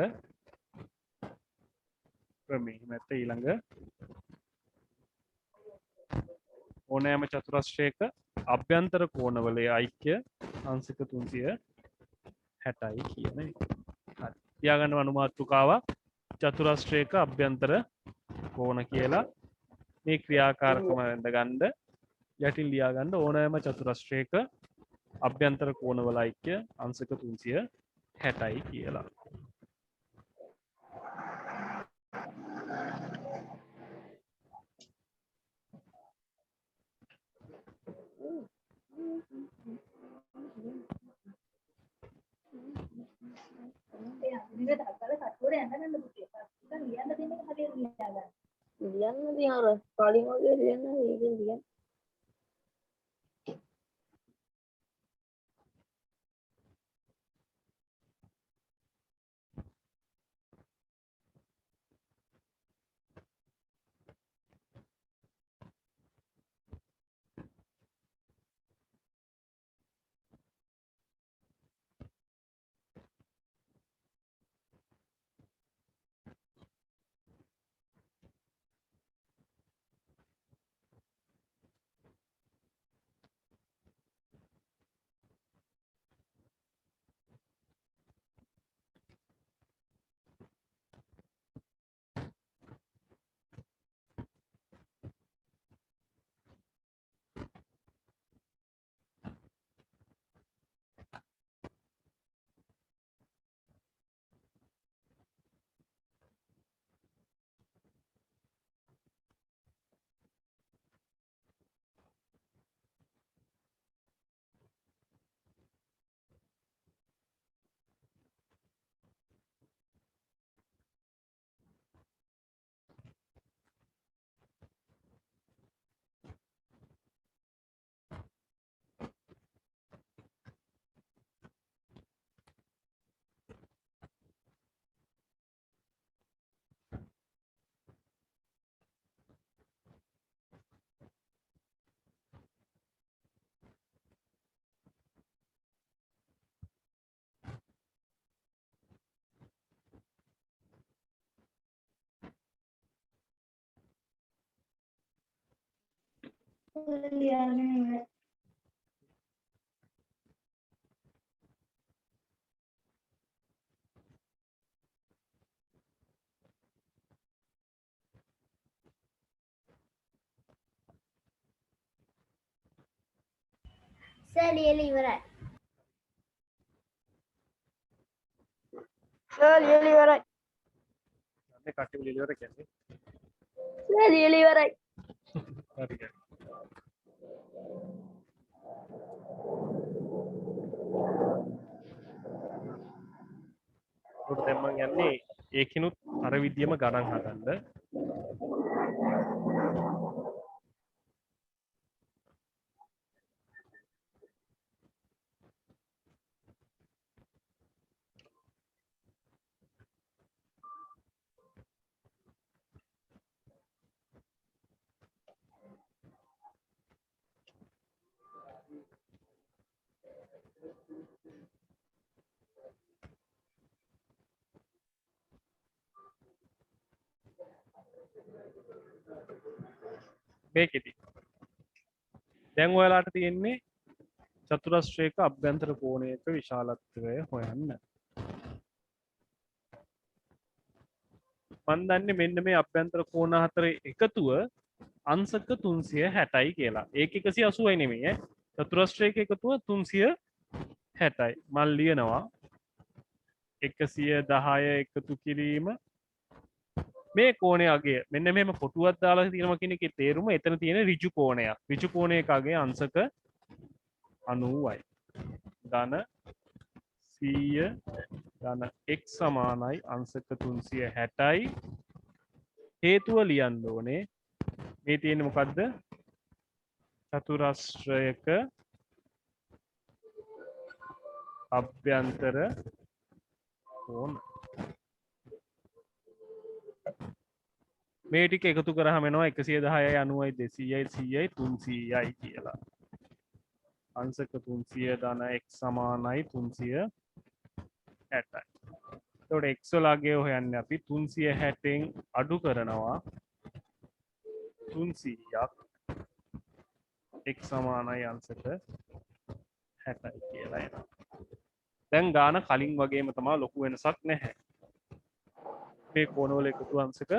S1: ක්‍රමය. නැත්නම් ඊළඟ ඕනෑම චතුරස්‍රයක අභ්‍යන්තර කෝණවල ඓක්‍ය අංශක 360යි කියන එක. හරි. තියාගන්න අනුමාත්‍රිකාවක් චතුරස්‍රයක අභ්‍යන්තර කෝණ කියලා. මේ ක්‍රියාකාරකම වැඳගන්න යටින් ලියාගන්න ඕනෑම චතුරස්‍රයක අභ්‍යන්තර කෝණවල ඓක්‍ය අංශක 360යි කියලා.
S2: ලියන්න තියන අර කලින් වගේ ලියන්න ඒකෙන් ලියන්න
S3: සර් ලියලා ඉවරයි.
S2: සර් ලියලා ඉවරයි.
S1: අනේ කට්ටිය ලියලා කියන්නේ.
S2: සර් ලියලා ඉවරයි.
S1: හරි ගන්න. උඩ දැන් මම යන්නේ ඒකිනුත් අර විදියම ගණන් හදන්න. මේකෙදි දැන් ඔයාලාට තියෙන්නේ චතුරස්‍රයක අභ්‍යන්තර කෝණයක විශාලත්වය හොයන්න. මම දන්නේ මෙන්න මේ අභ්‍යන්තර කෝණ හතර එකතුව අංශක 360යි කියලා. ඒක 180යි නෙමෙයි ඈ. චතුරස්‍රයක එකතුව 360යි. මම ලියනවා 110 එකතු කිරීම මේ කෝණය අගය මෙන්න මෙහෙම කොටුවක් දාලා තියෙනවා කියන එකේ තේරුම එතන තියෙන ඍජු කෝණයක්. ඍජු කෝණයක අගය අංශක 90යි. ධන 100 ධන x සමානයි අංශක 360යි. හේතුව ලියන්න ඕනේ. මේ තියෙන්නේ මොකද්ද? චතුරස්‍රයක අභ්‍යන්තර කෝණ. මේ ටික එකතු කරාම එනවා 110යි 90යි 200යි 100යි 300යි කියලා. අංශක 300 ධන x සමානයි 360යි. එතකොට x වල අගය හොයන්නේ අපි 360න් අඩු කරනවා 300ක් x සමානයි අංශක 60යි කියලා එනවා. දැන් ගාන කලින් වගේම තමයි ලොකු වෙනසක් නැහැ. මේ කෝණවල එකතු අංශක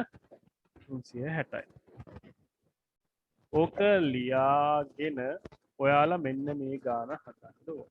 S1: 360යි. ඕක ලියාගෙන ඔයාලා මෙන්න මේ ගාන හදන්න ඕන.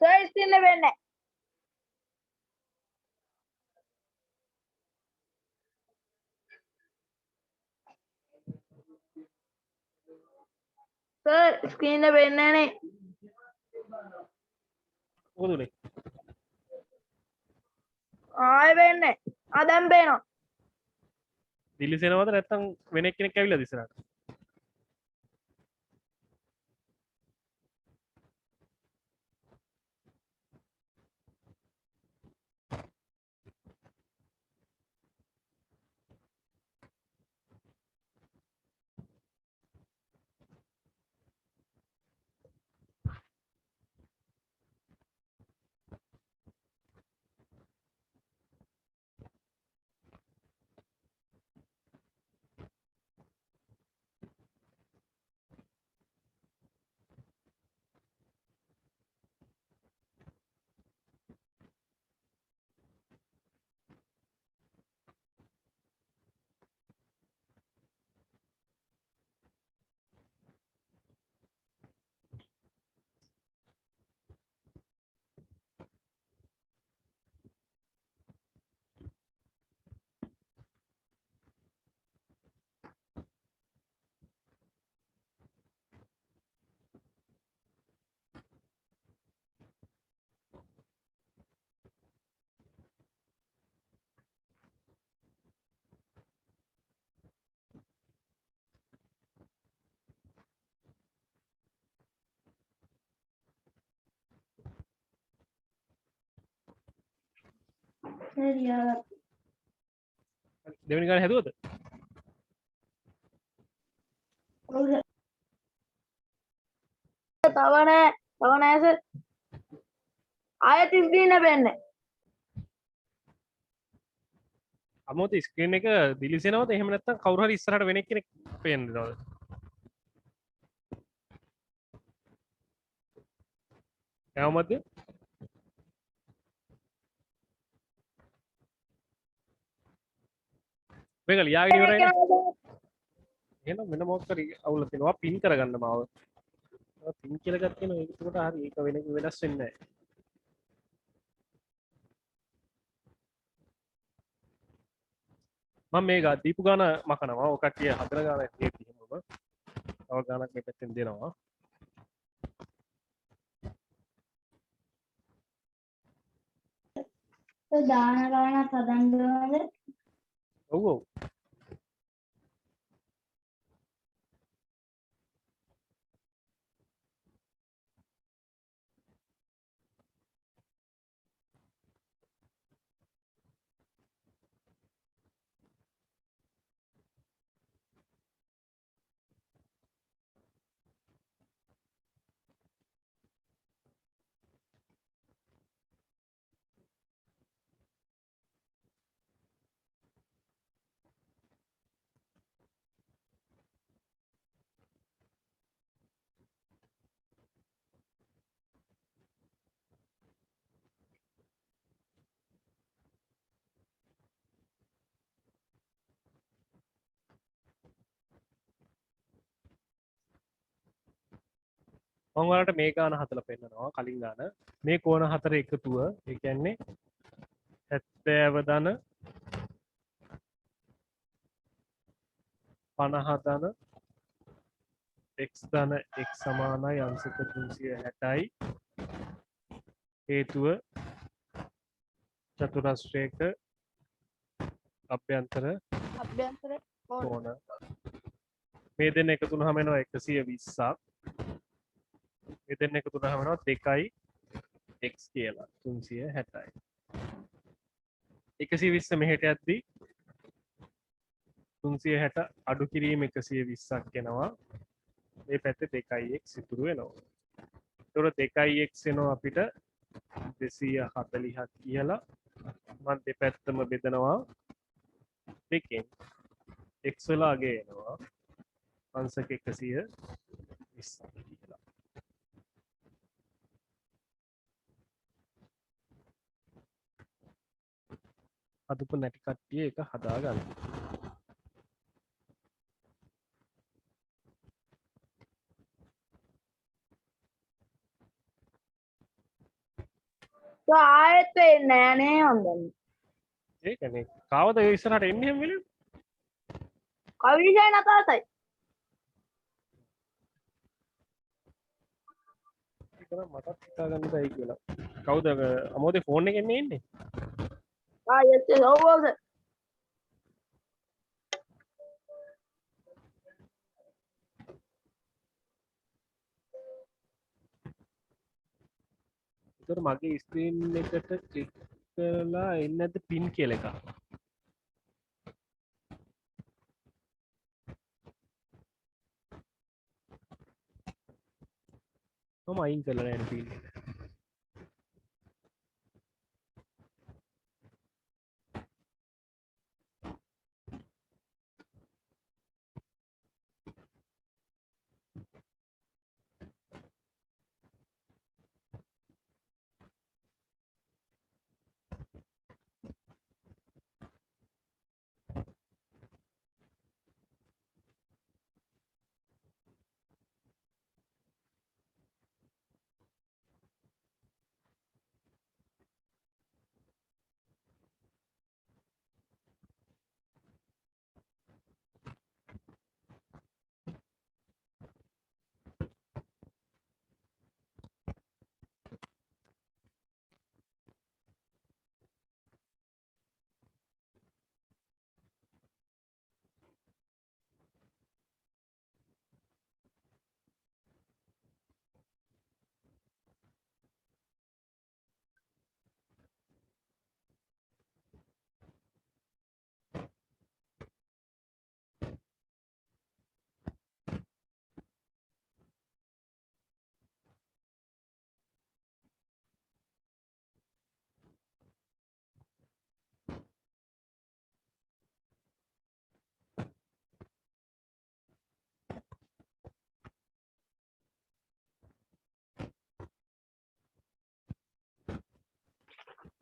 S2: සර් ස්ක්‍රීන් එක වෙන්නේ සර් ස්ක්‍රීන් එක වෙන්නේ නැහැ නේ.
S1: මොකද උනේ?
S2: ආයෙ වෙන්නේ. ආ දැන් පේනවා.
S1: දිලිසෙනවද නැත්නම් වෙන එක්කෙනෙක් ඇවිල්ලාද ඉස්සරහට?
S2: හරියා.
S1: දෙවෙනි ගාන හැදුවද?
S2: ඔව් සර්. තව නෑ සර්. ආයෙත් ස්ක්‍රීන් එක පෙන්නේ.
S1: අමෝති ස්ක්‍රීන් එක දිලිසෙනවද? එහෙම නැත්නම් කවුරු හරි ඉස්සරහට වෙන එක්කෙනෙක් පේන්නේද? එවමද? මේක ලියාගෙන ඉවරයිනේ. එහෙනම් වෙන මොකක් හරි අවුල තියෙනවා. පින් කරගන්න මාව. පින් කියලා ගත්ත කෙනා ඒකට හරි ඒක වෙනස් වෙන්නේ නැහැ. මම මේ දීපු ගාන මකනවා. ඔය කට්ටිය හතර ගානක් තියෙති එහෙමම. තව ගානක් මේ පැත්තෙන් දෙනවා.
S3: දාන ගානක් හදන්න ඕනද?
S1: ඔව් ඔව්. මම ඔයාලට මේ ගාන හදලා පෙන්නනවා කලින් ගාන. මේ කෝණ හතර එකතුව ඒ කියන්නේ 70 ධන 50 ධන x ධන x සමානයි අංශක 360යි. හේතුව චතුරස්‍රයක අභ්‍යන්තර කෝණ. මේ දෙන්න එකතු වුනහම එනවා 120ක්. මේ දෙන්න එකතු වුනහම එනවා 2යි x කියලා 360යි. 120 මෙහෙට යද්දී 360 අඩු කිරීම 120ක් එනවා. මේ පැත්තේ 2x ඉතුරු වෙනවා. ඒතකොට 2x එනවා අපිට 240ක් කියලා. මම දෙපැත්තම බෙදනවා දෙකෙන්. x වල අගය එනවා අංශක 120 කියලා. අදුප නැටි කට්ටිය එක හදාගන්න.
S2: ආයෙත් වෙන්නේ නෑනේ හොඳයි.
S1: ඒකනේ කවද ඒ ඉස්සරහට එන්නේ හැම වෙලේම?
S2: කවිෂය නතාතයි.
S1: ඒක නම් මටත් හිතාගන්න බැයි කියලා. කවුද අමෝදේ ෆෝන් එකෙන් එන්නේ?
S2: ආයෙත් ඔව් ඔව් සර්.
S1: ඒතර මගේ ස්ක්‍රීන් එකට ක්ලික් කරලා එන්නේ නැද්ද පින් කියලා එකක්? මම අයින් කරලා නැහැ පින් එක.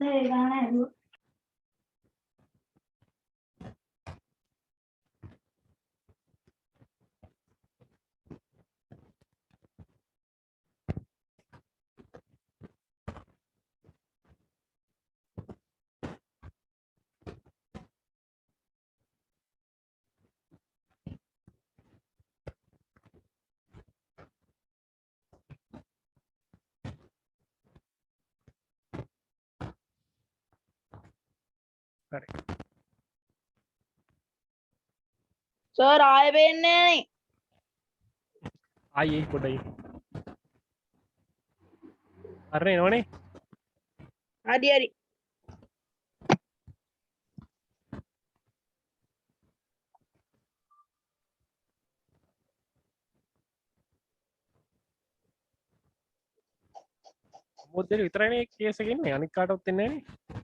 S3: ඒ ගාන ඇදුවා.
S1: හරි.
S2: සර් ආයෙ වෙන්නේ නැහැ
S1: ආයේ පොඩයි. අරනේ නෝනේ.
S2: හරි හරි
S1: මොද්දේ විතරනේ කේස් එකේ ඉන්නේ. අනික කාටවත් එන්නේ නැහැ නේ.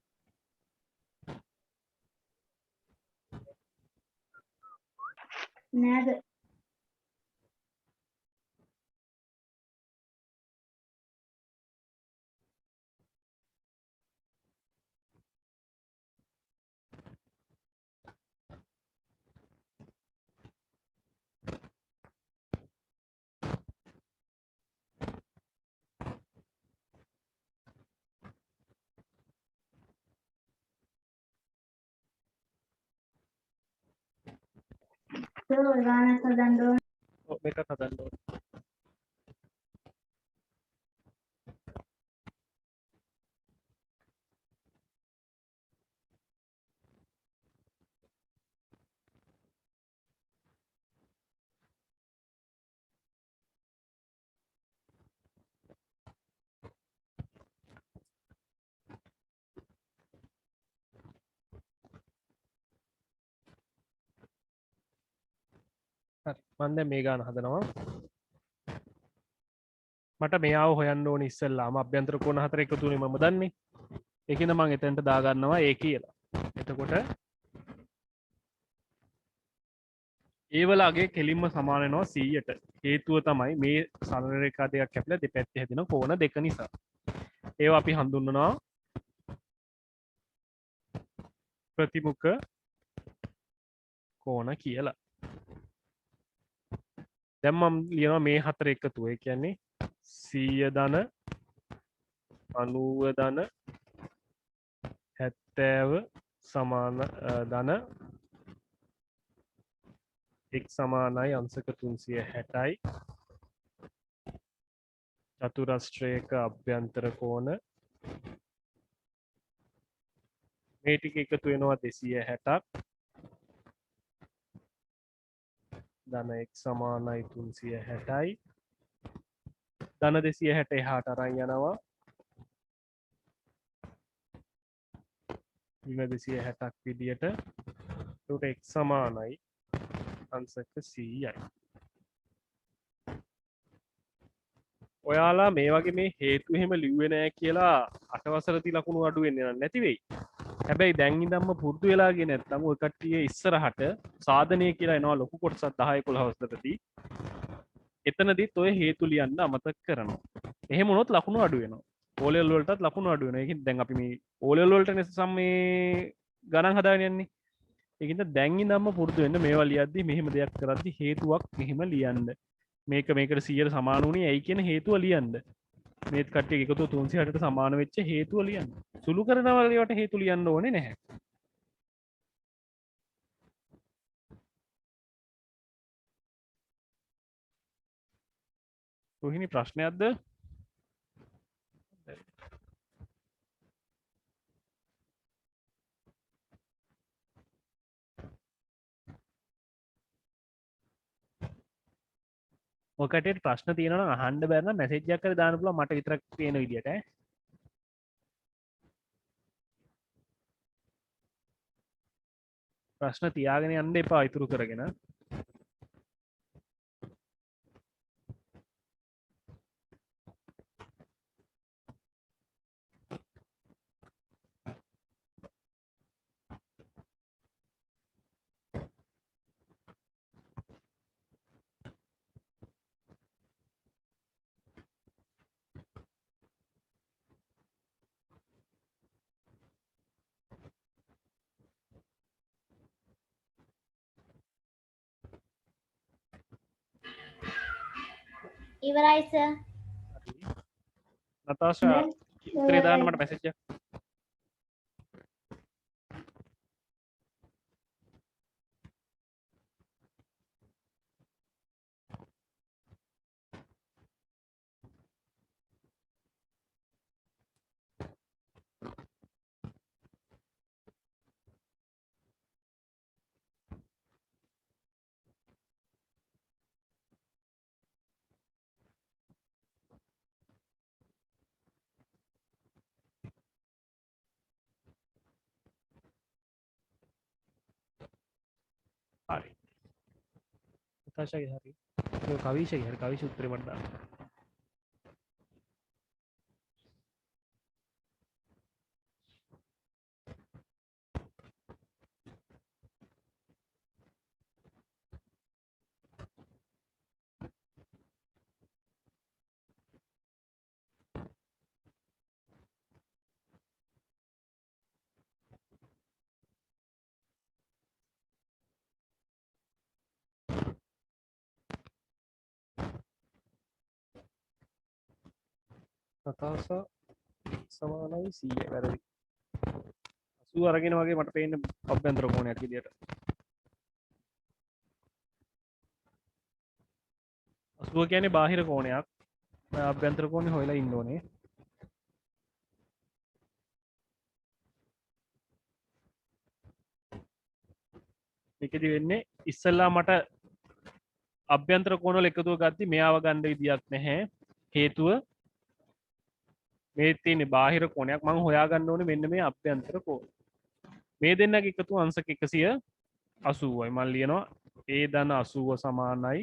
S3: නේද? ඒ ගාන හදන්න ඕන.
S1: ඔව් මේකත් හදන්න ඕනේ. හරි. මම දැන් මේ ගාන හදනවා. මට මෙයාව හොයන්න ඕනේ ඉස්සෙල්ලාම අභ්‍යන්තර කෝණ හතර එකතු වුණේ මම දන්නේ. ඒකින්ද මම එතනට දාගන්නවා A කියලා. එතකොට ඒවලගේ කෙලින්ම සමාන වෙනවා 100ට. හේතුව තමයි මේ සරල රේඛා දෙකක් කැපිලා දෙපැත්තේ හැදෙන කෝණ දෙක නිසා. ඒවා අපි හඳුන්වනවා ප්‍රතිමුඛ කෝණ කියලා. දැන් මම ලියනවා මේ හතර එකතුව. ඒ කියන්නේ 100 ධන 90 ධන 70 සමාන ධන x සමානයි අංශක 360යි චතුරස්‍රයක අභ්‍යන්තර කෝණ මේ ටික එකතු වෙනවා 260ක් ධන x සමානයි 360යි ධන 260 එහාට අරන් යනවා ඍණ 260ක් විදියට. එතකොට x සමානයි අංශක 100යි. ඔයාලා මේ වගේ මේ හේතු එහෙම ලිව්වේ නැහැ කියලා අටවසරදී ලකුණු අඩු වෙන්නේ නැති වෙයි. හැබැයි දැන් ඉඳන්ම පුරුදු වෙලා ගියේ නැත්නම් ඔය කට්ටිය ඉස්සරහට සාධනය කියලා එනවා ලොකු කොටසක් 10 11 වසරදී. එතනදිත් ඔය හේතු ලියන්න අමතක කරනවා. එහෙම වුණොත් ලකුණු අඩු වෙනවා. O level වලටත් ලකුණු අඩු වෙනවා. ඒකින් දැන් අපි මේ O level වලට නැසම් මේ ගණන් හදාගෙන යන්නේ. ඒකින්ද දැන් ඉඳන්ම පුරුදු වෙන්න මේවා ලියද්දි මෙහෙම දෙයක් කරද්දි හේතුවක් මෙහෙම ලියන්න. මේකට 100ට සමාන වුණේ ඇයි කියන හේතුව ලියන්න. මේ කට්ටිය එකතු 360ට සමාන වෙච්ච හේතුව ලියන්න. සුළු කරනවා වලට හේතු ලියන්න ඕනේ නැහැ. රෝහිණි ප්‍රශ්නයක්ද? ඔය කට්ටියට ප්‍රශ්න තියෙනවා නම් අහන්න බැරි නම් මැසේජ් එකක් කරලා දාන්න පුළුවන් මට විතරක් පේන විදියට ඈ. ප්‍රශ්න තියාගෙන යන්න එපා ඉතුරු කරගෙන.
S3: ඉවරයි සර්.
S1: නතාෂා උත්තරේ දාන්න මට මැසේජ් එකක්. හරි. නතාෂාගේ හරි. ඒක කවිෂගේ හරි කවිෂ උත්තරේ මට දාන්න. නතාෂා සමානයි 100 වැරදි. 80 අරගෙන වගේ මට පේන්නේ අභ්‍යන්තර කෝණයක් විදියට. 80 කියන්නේ බාහිර කෝණයක්. මම අභ්‍යන්තර කෝණේ හොයලා ඉන්න ඕනේ. මේකෙදි වෙන්නේ ඉස්සෙල්ලා මට අභ්‍යන්තර කෝණ වල එකතුව ගත්තී මෙයාව ගන්න විදියක් නැහැ. හේතුව මේ තියෙන්නේ බාහිර කෝණයක් මම හොයාගන්න ඕනේ මෙන්න මේ අභ්‍යන්තර කෝණ. මේ දෙන්නගේ එකතුව අංශක 180යි. මම ලියනවා a ධන 80 සමානයි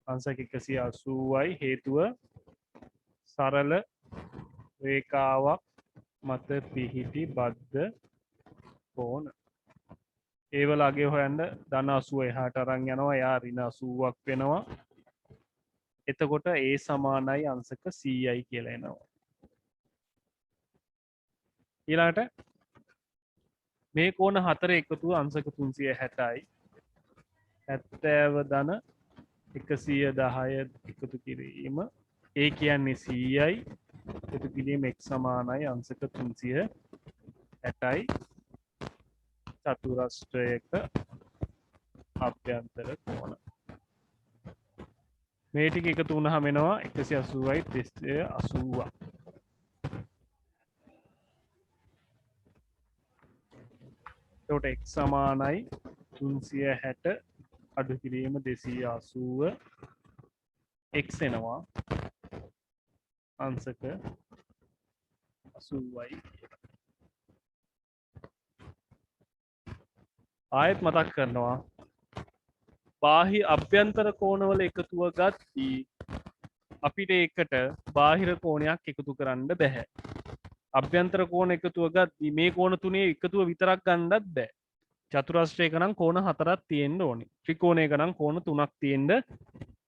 S1: අංශක 180යි. හේතුව සරල රේඛාවක් මත පිහිටි බද්ධ කෝණ. ඒ වල අගය හොයන්න ධන 80 එහාට අරන් යනවා. එයා ඍණ 80ක් වෙනවා. එතකොට a සමානයි අංශක 100යි කියලා එනවා. ඊළඟට මේ කෝණ හතර එකතුව අංශක 360යි. 70 ධන 110 එකතු කිරීම a කියන්නේ 100යි. එකතු කිරීම x සමානයි අංශක 360යි. චතුරස්‍රයක අභ්‍යන්තර කෝණ. මේ ටික එකතු වුණාම එනවා 180යි 380ක්. එතකොට x සමානයි 360 අඩු කිරීම 280 x එනවා අංශක 80යි. ආයෙත් මතක් කරනවා බාහි අභ්‍යන්තර කෝණවල එකතුව ගත්දී අපිට ඒකට බාහිර කෝණයක් එකතු කරන්න බැහැ. අභ්‍යන්තර කෝණ එකතුව ගත්දී මේ කෝණ තුනේ එකතුව විතරක් ගන්නත් බෑ. චතුරස්‍රයක නම් කෝණ 4ක් තියෙන්න ඕනේ. ත්‍රිකෝණයක නම් කෝණ 3ක් තියෙන්න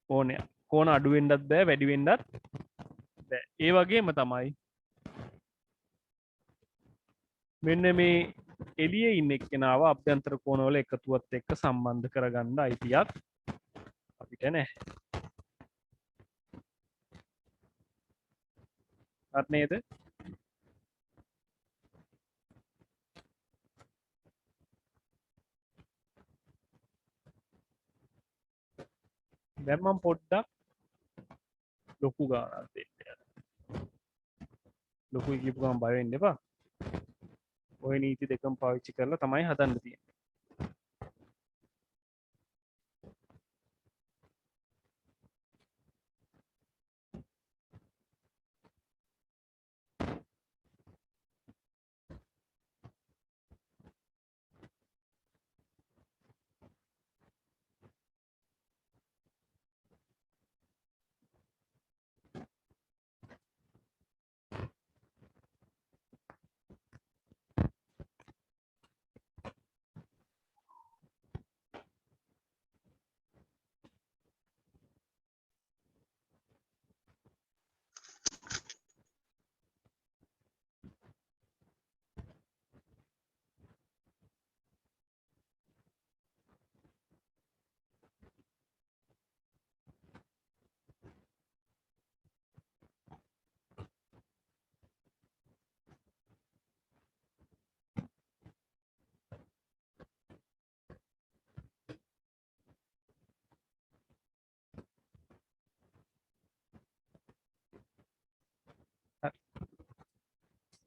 S1: ඕනේ. කෝණ අඩු වෙන්නත් බෑ වැඩි වෙන්නත් බෑ. ඒ වගේම තමයි මෙන්න මේ එළියේ ඉන්න එක්කෙනාව අභ්‍යන්තර කෝණවල එකතුවත් එක්ක සම්බන්ධ කරගන්න අයිතියක් අපිට නැහැ. හරි නේද? දැන් මම පොඩ්ඩක් ලොකු ගානක් දෙන්න යනවා. ලොකුයි කියපු ගමන් බය වෙන්න එපා. ওই නීති දෙකම පාවිච්චි කරලා තමයි හදන්න තියෙන්නේ.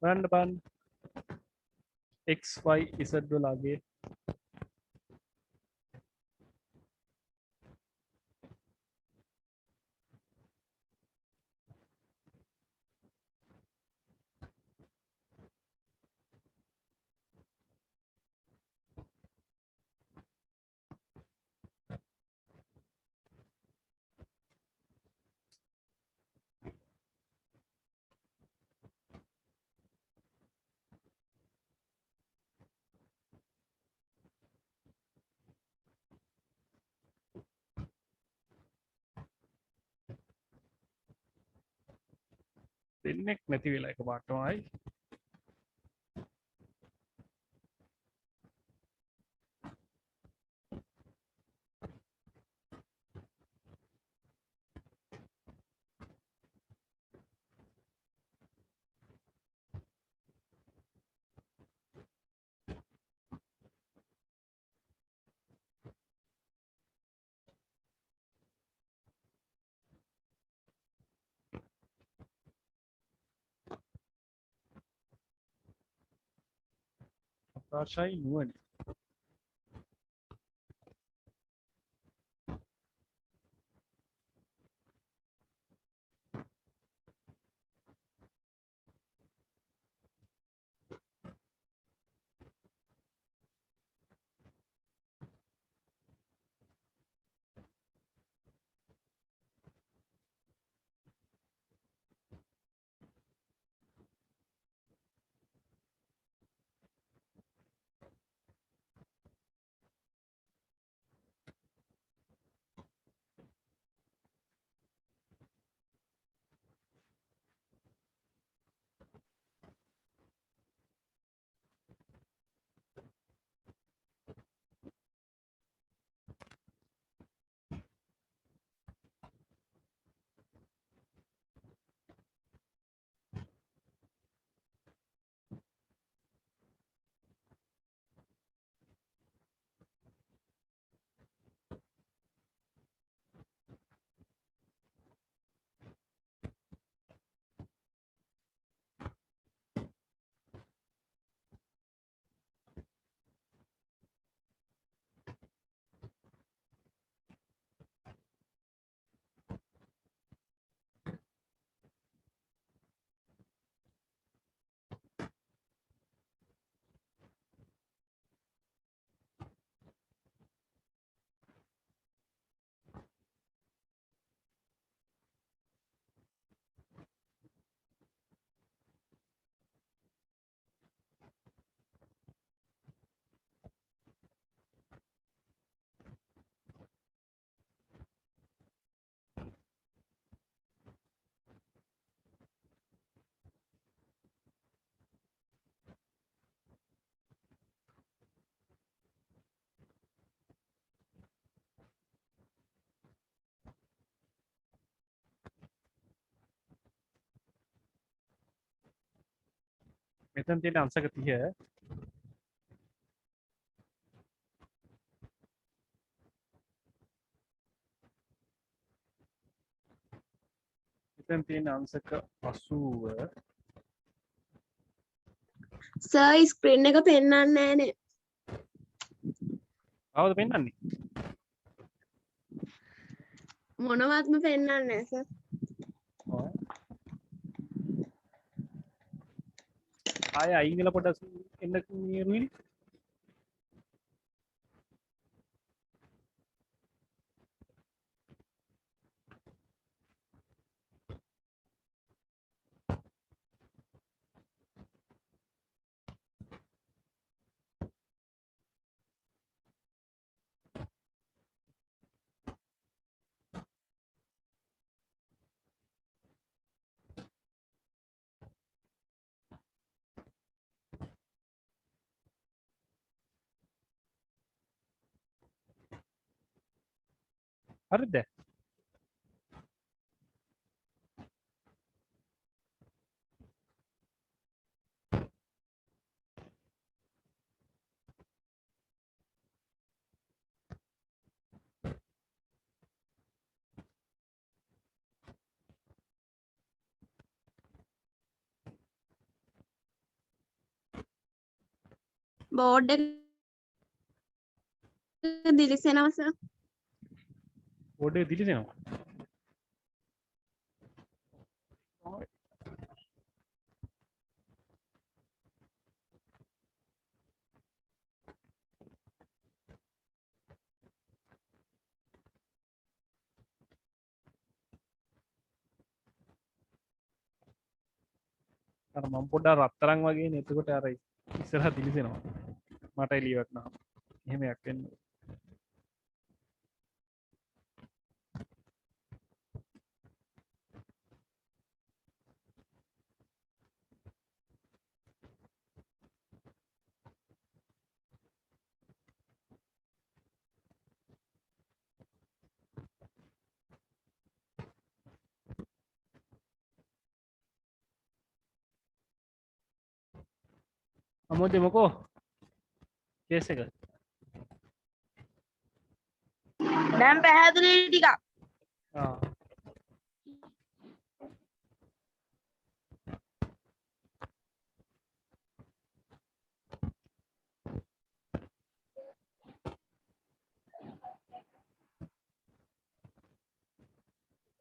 S1: බලන්න x y z වලගේ දෙන්නෙක් නැති වෙලා එක පාටමයි. ප්‍රකාශයි නුවණ. මෙතන තියෙන අංශක 30 මෙතන තියෙන අංශක 80
S4: සර් ස්ක්‍රීන් එක පෙන්වන්නේ නැහනේ.
S1: කවුද පෙන්වන්නේ?
S4: මොනවත්ම පෙන්වන්නේ නැහැ සර්.
S1: ඔව්. ආය අයින් වෙලා පොඩ්ඩක් එන්න රුවිලි. හරිද?
S4: බෝඩ් එක දිලිසෙනවා සර්.
S1: බෝඩ් එක දිලිසෙනවා. අර මම පොඩ්ඩක් රත්තරන් වගේනේ. එතකොට අර ඉස්සරහ දිලිසෙනවා. මට එළිය වටනවා. එහෙම එකක් වෙන්නේ. අමෝදේ මොකෝ? කේස් එක.
S2: දැන් පැහැදිලි ටිකක්.
S1: ආ.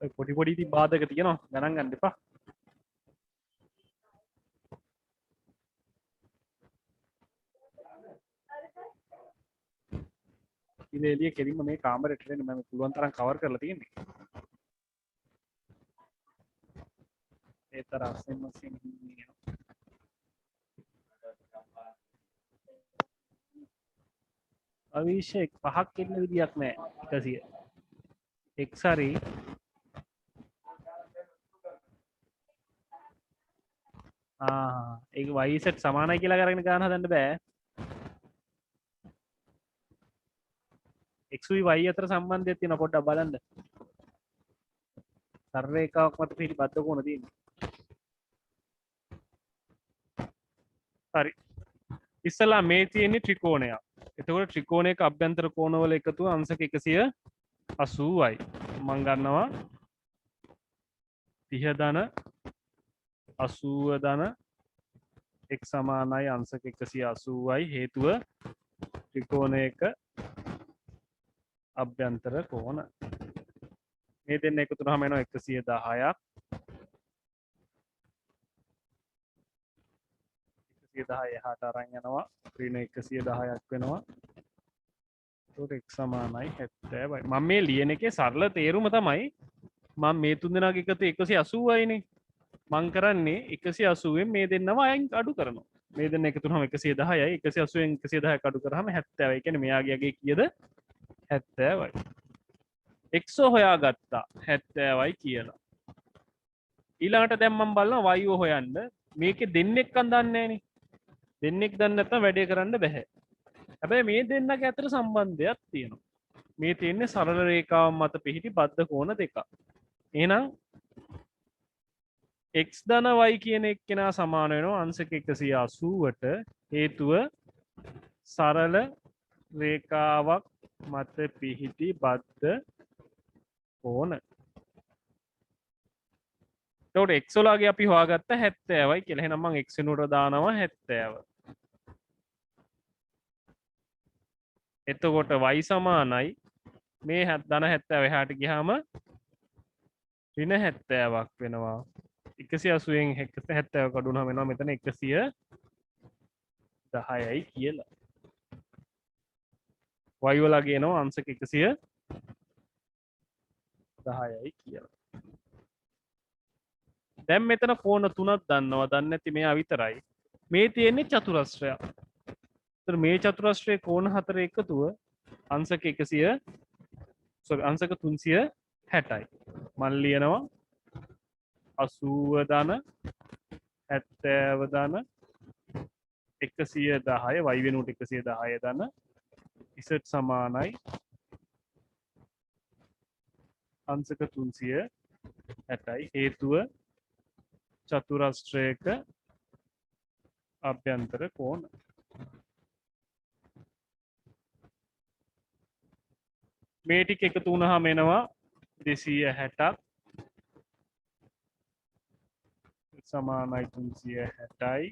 S1: ඔය පොඩි ඉතින් බාධක තියෙනවා. ගණන් ගන්න එපා. ඉතින් එළිය කෙලින්ම මේ කාමරේට එන්න මම පුළුවන් තරම් කවර් කරලා තියෙන්නේ. ඒ තරම් අස්සෙන් අවිෂේක් පහක් ඉන්න විදියක් නැහැ 100 එක් සැරේ ඒක y set සමානයි කියලා කරගෙන ගන්න හදන්න බෑ x උයි y අතර සම්බන්ධයක් තියෙනවා පොඩ්ඩක් බලන්න සරල රේඛාවක් මත පිටි බද්ධ කොන තියෙනවා හරි ඉස්සලා මේ තියෙන්නේ ත්‍රිකෝණයක් එතකොට ත්‍රිකෝණයක අභ්‍යන්තර කෝණවල එකතුව අංශක 180යි මම ගන්නවා 30 ධන 80 ධන x සමානයි අංශක 180යි හේතුව ත්‍රිකෝණයක අභ්‍යන්තර කෝණ මේ දෙන්න එකතු වුනහම එනවා 110ක් 110 එහාට අරන් යනවා ඍණ 110ක් වෙනවා ඒකට x සමානයි 70යි මම මේ ලියන එකේ සරල තේරුම තමයි මම මේ තුන් දෙනාගේ එකතු 180යිනේ මං කරන්නේ 180ෙන් මේ දෙන්නම අයින් අඩු කරනවා මේ දෙන්න එකතු වුනහම 110යි 180ෙන් 110ක් අඩු කරාම 70යි ඒ කියන්නේ මෙයාගේ යගේ කීයද 70යි x හොයාගත්තා 70යි කියලා ඊළඟට දැන් මම බලනවා y හොයන්න මේකේ දෙන්නෙක් අඳන්නේ නැහනේ දෙන්නෙක් දන්නේ නැත්නම් වැඩේ කරන්න බෑ හැබැයි මේ දෙන්නගේ අතර සම්බන්ධයක් තියෙනවා මේ තියෙන්නේ සරල රේඛාව මත පිහිටි බද්ධ කෝණ දෙකක් එහෙනම් x ධන y කියන එක්කෙනා සමාන වෙනවා අංශක 180ට හේතුව සරල රේඛාවක් මත පිහිටි බද්ධ කෝණ. එතකොට x වලගේ අපි හොයාගත්ත 70යි කියලා. එහෙනම් මම x වෙනුවට දානවා 70. එතකොට y සමානයි මේ ධන 70 එහාට ගියාම ඍණ 70ක් වෙනවා. 180න් 70 කඩුනහම වෙනවා මෙතන 110යි කියලා. y වලගේ එනවා අංශක 110යි කියලා. දැන් මෙතන කෝණ තුනක් දන්නවා. දන්නේ නැති මෙයා විතරයි. මේ තියෙන්නේ චතුරස්‍රයක්. ඒතර මේ චතුරස්‍රයේ කෝණ හතර එකතුව අංශක 360යි. මම ලියනවා 80 ධන 70 ධන 110 y වෙනුවට 110 ධන z සමානයි අංශක 360යි. හේතුව චතුරස්‍රයක අභ්‍යන්තර කෝණ. මේ ටික එකතු වුණාම එනවා 260ක් සමානයි 360යි.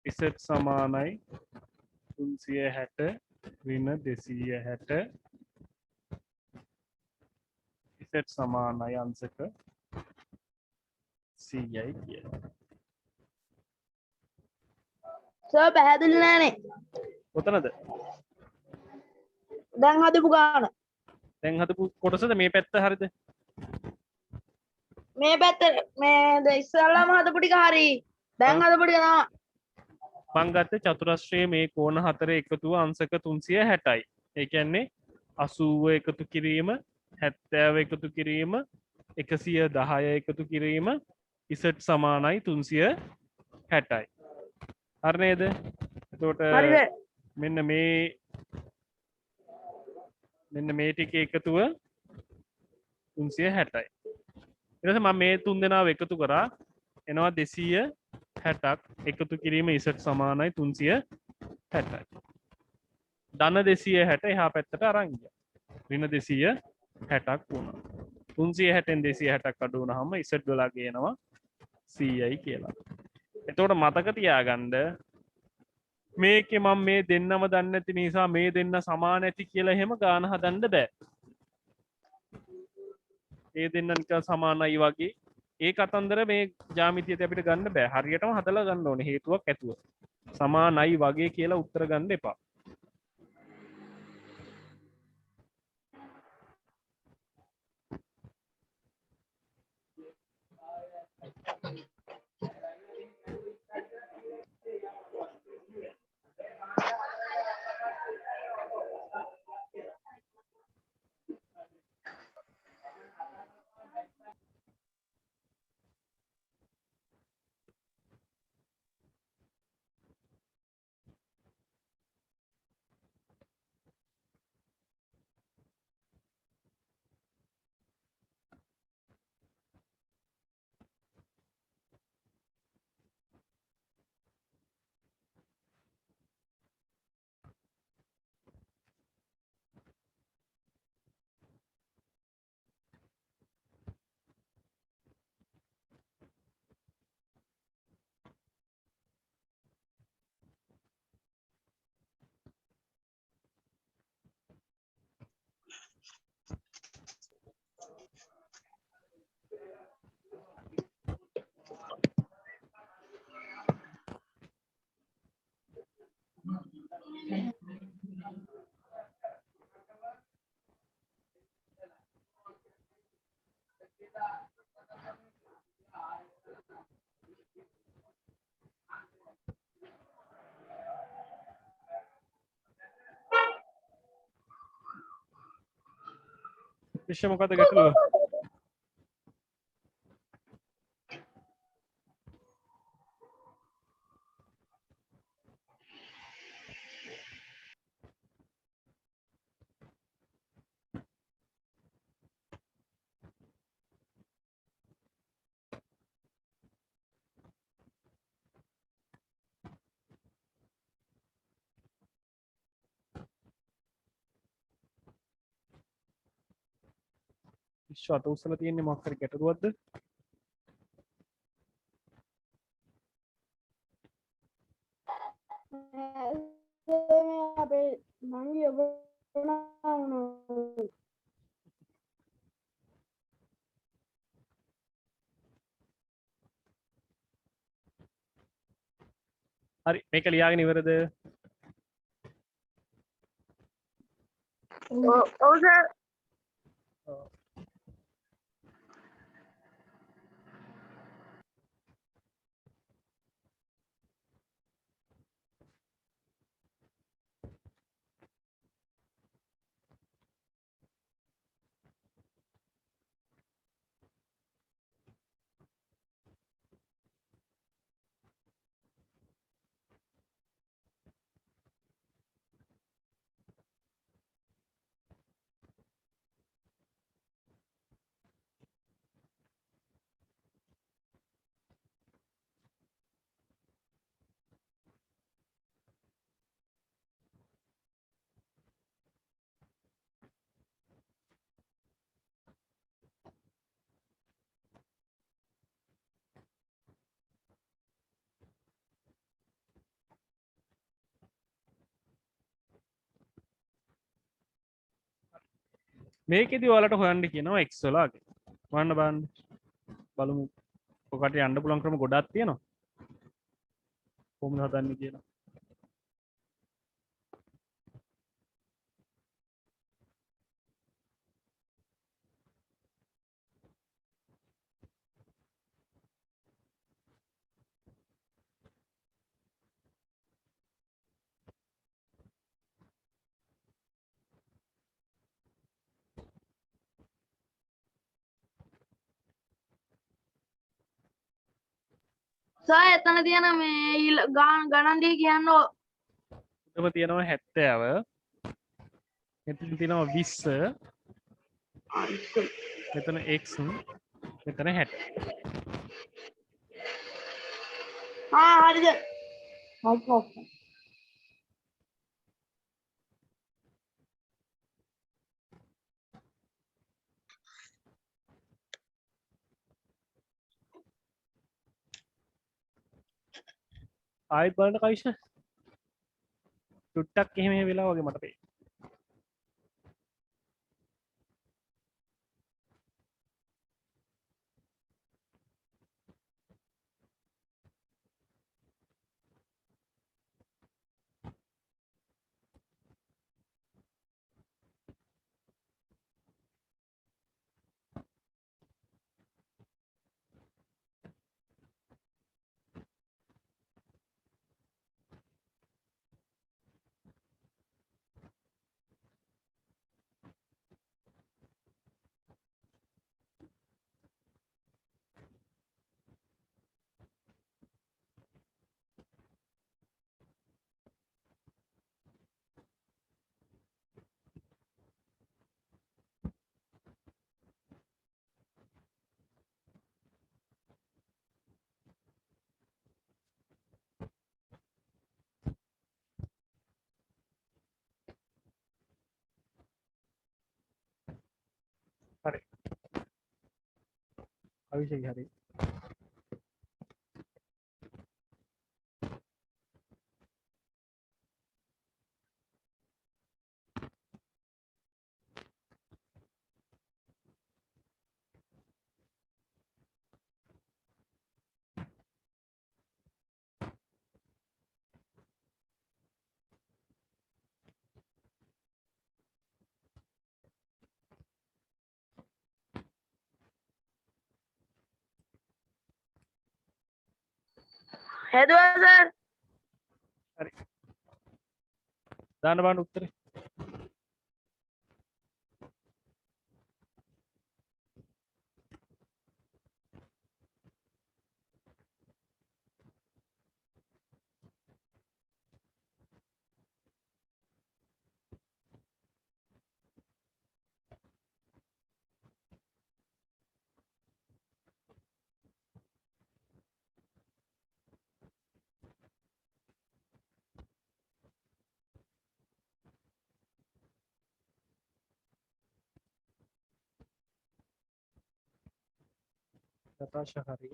S1: z සමානයි 360 ඍණ 260 z සමානයි අංශක 100යි කියලා.
S2: සර් පැහැදිලි නෑනේ.
S1: කොතනද?
S2: දැන් හදපු ගාන.
S1: දැන් හදපු කොටසද මේ පැත්ත හරිද?
S2: මේ පැත්ත මේ ඉස්සල්ලාම හදපු ටික හරි. දැන් හදපු ටික තමයි.
S1: මං ගත්තේ චතුරස්‍රයේ මේ කෝණ හතර එකතුව අංශක 360යි. ඒ කියන්නේ 80 එකතු කිරීම 70 එකතු කිරීම 110 එකතු කිරීම z සමානයි 360යි. හරි නේද? එතකොට
S2: හරිද?
S1: මෙන්න මේ ටික එකතුව 360යි. ඊට පස්සේ මම මේ තුන් දෙනාව එකතු කරා එනවා 260ක් එකතු කිරීම z සමානයි 360යි. ධන 260 එහා පැත්තට අරන් ගියා. ඍණ 260ක් වුණා. 360න් 260ක් අඩු වුණාම z වලගේ එනවා 100යි කියලා. එතකොට මතක තියාගන්න මේකේ මම මේ දෙන්නම දන්නේ නැති නිසා මේ දෙන්න සමාන ඇති කියලා එහෙම ගාන හදන්න බෑ. ඒ දෙන්න නිකන් සමානයි වගේ ඒ කතන්දර මේ ජ්‍යාමිතියට අපිට ගන්න බෑ. හරියටම හදලා ගන්න ඕනේ හේතුවක් ඇතුව. සමානයි වගේ කියලා උත්තර ගන්න එපා. විශ්ව මොකද ගැටලුව? විශ්ව අත උස්සලා තියෙන්නේ මොකක් හරි ගැටලුවක්ද?
S2: අපේ මංගිය වුණා.
S1: හරි මේක ලියාගෙන ඉවරද?
S2: ඔව් සර්.
S1: මේකෙදි ඔයාලට හොයන්න කියනවා x වලගේ. හොයන්න බලන්න. බලමු. ඔකට යන්න පුළුවන් ක්‍රම ගොඩක් තියෙනවා. කොහොමද හදන්නේ කියලා.
S2: සර් එතන තියෙන මේ ගණන් දී කියන්න
S1: උඩම තියෙනවා 70. මෙතන තියෙනවා 20. මෙතන x මෙතන 60.
S2: හරිද?
S1: ආයෙත් බලන්න කවිෂ. චුට්ටක් එහෙම වෙලා වගේ මට පේනවා. හරි. අවිෂේ හරි.
S2: හැදුවා සර්.
S1: හරි. දාන්න බලන්න උත්තරේ. නතාෂා හරි.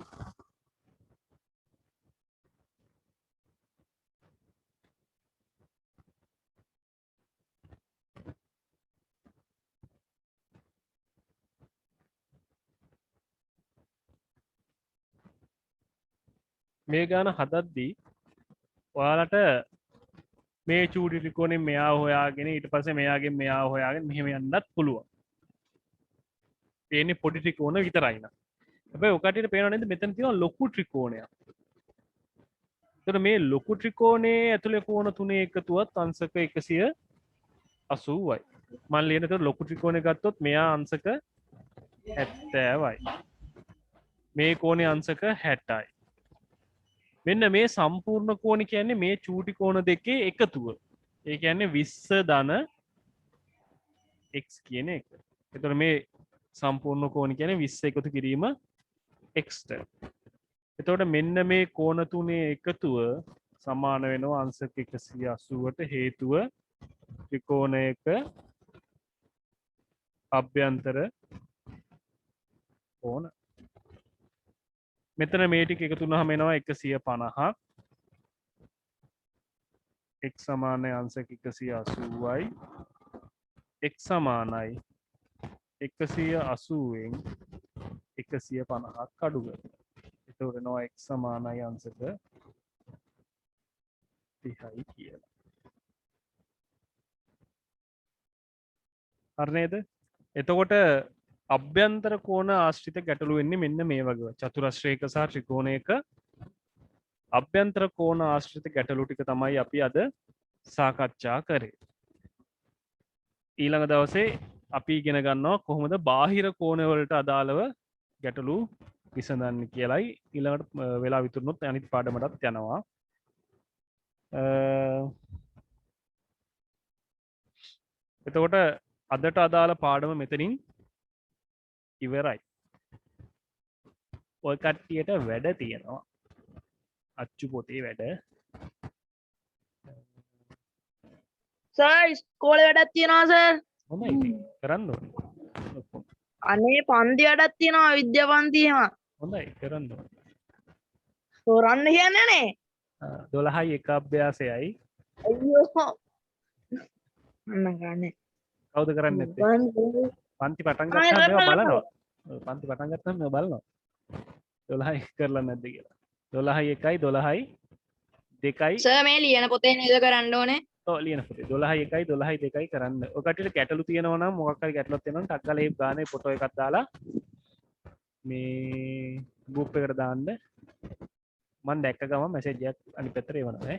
S1: මේ ගාන හදද්දී ඔයාලට මේ චූටි ත්‍රිකෝණේ මෙයා හොයාගෙන ඊට පස්සේ මෙයාගෙන් මෙයා හොයාගෙන මෙහෙම යන්නත් පුළුවන්. පේන්නේ පොඩි ත්‍රිකෝණ විතරයි නේද? හැබැයි ඔකටියට පේනව නේද මෙතන තියෙනවා ලොකු ත්‍රිකෝණයක්. ඒතර මේ ලොකු ත්‍රිකෝණයේ ඇතුලේ කෝණ තුනේ එකතුවත් අංශක 180යි. මම ලියන ඒතර ලොකු ත්‍රිකෝණය ගත්තොත් මෙයා අංශක 70යි. මේ කෝණේ අංශක 60යි. මෙන්න මේ සම්පූර්ණ කෝණ කියන්නේ මේ චූටි කෝණ දෙකේ එකතුව. ඒ කියන්නේ 20 ධන x කියන එක. එතකොට මේ සම්පූර්ණ කෝණ කියන්නේ 20 එකතු කිරීම x ට. එතකොට මෙන්න මේ කෝණ තුනේ එකතුව සමාන වෙනවා අංශක 180ට හේතුව ත්‍රිකෝණයක අභ්‍යන්තර කෝණ. මෙතන මේ ටික එකතු වුණාම එනවා 150ක්. x සමානයි අංශක 180යි. x සමානයි 180න් 150ක් අඩු කරනවා. එතකොට එනවා x සමානයි අංශක 30යි කියලා. හරි නේද? එතකොට අභ්‍යන්තර කෝණ ආශ්‍රිත ගැටලු වෙන්නේ මෙන්න මේ වගේ. චතුරස්‍රයක සහ ත්‍රිකෝණයක අභ්‍යන්තර කෝණ ආශ්‍රිත ගැටලු ටික තමයි අපි අද සාකච්ඡා කරේ. ඊළඟ දවසේ අපි ඉගෙන ගන්නවා කොහොමද බාහිර කෝණ වලට අදාළව ගැටලු විසඳන්නේ කියලායි. ඊළඟට වෙලා විතුරුනොත් අනිත් පාඩමටත් යනවා. එතකොට අදට අදාළ පාඩම මෙතනින් ඉවරයි. ඔය කට්ටියට වැඩ තියෙනවා. අච්චු පොතේ වැඩ.
S2: සර් ඉස්කෝලේ වැඩක් තියෙනවා සර්.
S1: හොඳයි ඉතින් කරන්න ඕනේ.
S2: අනේ පන්ති වැඩක් තියෙනවා විද්‍යා පන්ති එහෙම.
S1: හොඳයි කරන්න ඕනේ.
S2: හොරන්න කියන්නේ නේ.
S1: 12යි එක අභ්‍යාසයයි.
S2: අයියෝ. මම ගන්නේ.
S1: කවුද කරන්නේ නැත්තේ? පන්ති පටන් ගත්තාම මේවා බලනවා. පන්ති පටන් ගත්තාම මේවා බලනවා. 12යි කරලා නැද්ද කියලා. 12යි 1යි 12යි 2යි.
S2: සර් මේ ලියන පොතේ නේද කරන්න ඕනේ?
S1: ඔව් ලියන පොතේ 12යි 1යි 12යි 2යි කරන්න. ඔය කට්ටියට ගැටලු තියෙනවා නම් මොකක් හරි ගැටලුවක් තියෙනවා නම් ටක් ගාලා ඒ ගානේ ෆොටෝ එකක් දාලා මේ ගෲප් එකට දාන්න. මම දැක්ක ගමන් මැසේජ් එකක් අනිත් පැත්තට එවනවා ඈ.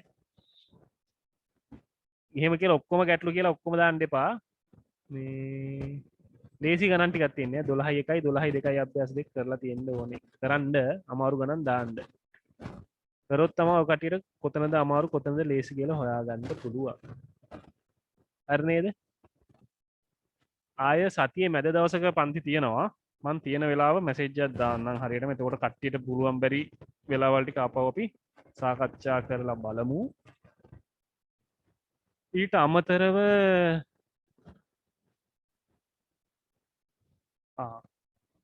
S1: එහෙම කියලා ඔක්කොම ගැටලු කියලා ඔක්කොම දාන්න එපා. මේ ලේසි ගණන් ටිකක් තියෙනවා 12යි 1යි 12යි 2යි අභ්‍යාස දෙක කරලා තියෙන්න ඕනේ. කරන්න අමාරු ගණන් දාන්න. කරොත් තමයි ඔය කටියට කොතනද අමාරු කොතනද ලේසි කියලා හොයාගන්න පුළුවන්. හරි නේද? ආය සතියේ මැද දවසක පන්ති තියෙනවා. මම තියෙන වෙලාව මැසේජ් එකක් දාන්නම් හරියටම. එතකොට කට්ටියට පුළුවන් බැරි වෙලාවල් ටික ආපහු අපි සාකච්ඡා කරලා බලමු. ඊට අමතරව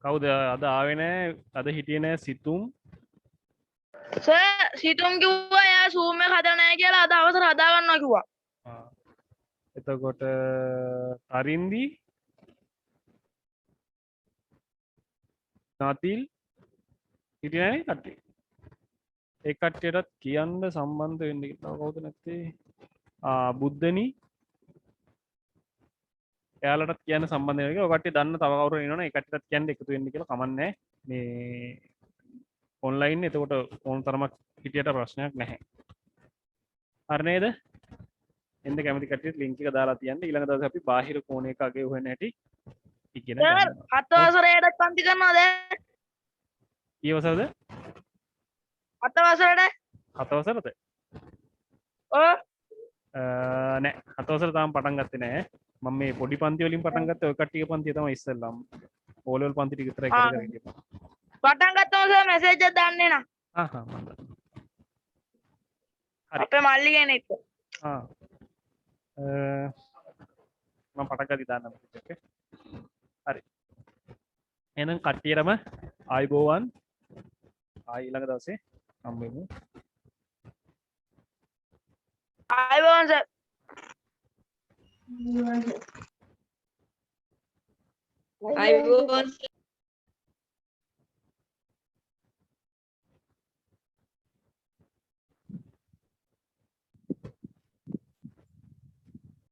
S1: කවුද අද ආවේ නැහැ? අද හිටියේ නැහැ සිතුම්.
S2: සර් සිතුම් කිව්වා එයා Zoom එක හදලා නැහැ කියලා අද අවසර හදා ගන්නවා කිව්වා.
S1: එතකොට අරින්දි නාතිල් හිටියේ නැහැ කට්ටිය. ඒ කට්ටියටත් කියන්න සම්බන්ධ වෙන්න කියලා කවුද නැත්තේ? බුද්ධනි එයාලටත් කියන්න සම්බන්ධ වෙනවා. ඔය කට්ටිය දන්න තව කවුරු ඉන්නවනේ ඒ කට්ටියටත් කියන්න එකතු වෙන්න කියලා කමන්නේ මේ ඔන්ලයින්. එතකොට ඕන තරමක් හිටියට ප්‍රශ්නයක් නැහැ. හරි නේද? එන්න කැමති කට්ටියට ලින්ක් එක දාලා තියන්න. ඊළඟ දවසේ අපි බාහිර කෝණයක අගේ හොයන්න හැටි ඉගෙන
S2: සර්
S1: ගන්නවා.
S2: 7 වසරේට පන්ති කරනවද?
S1: කී වසරද?
S2: 7 වසරේට?
S1: 7 වසරද?
S2: ඔව්.
S1: නෑ 7 වසර තාම පටන් ගත්තේ නෑ. මම මේ පොඩි පන්ති වලින් පටන් ගත්තේ. ඔය කට්ටියගේ පන්තිය තමයි ඉස්සෙල්ලාම. ඕ ලෙවල් පන්ති ටික විතරයි කරගෙන ඉන්නේ.
S2: පටන් ගත්තම සර් මැසේජ් එකක් දාන්නේ නා.
S1: මම දන්නවා. හරි.
S2: අපේ මල්ලි කෙනෙක්.
S1: මම පටන් ගදී දාන්නම් මැසේජ් එක. හරි. එහෙනම් කට්ටියටම ආයිබෝවන් ආයි ඊළඟ දවසේ හම්බෙමු.
S2: ආයුබෝවන් සර්.
S3: Yes.
S4: අයිබෝන්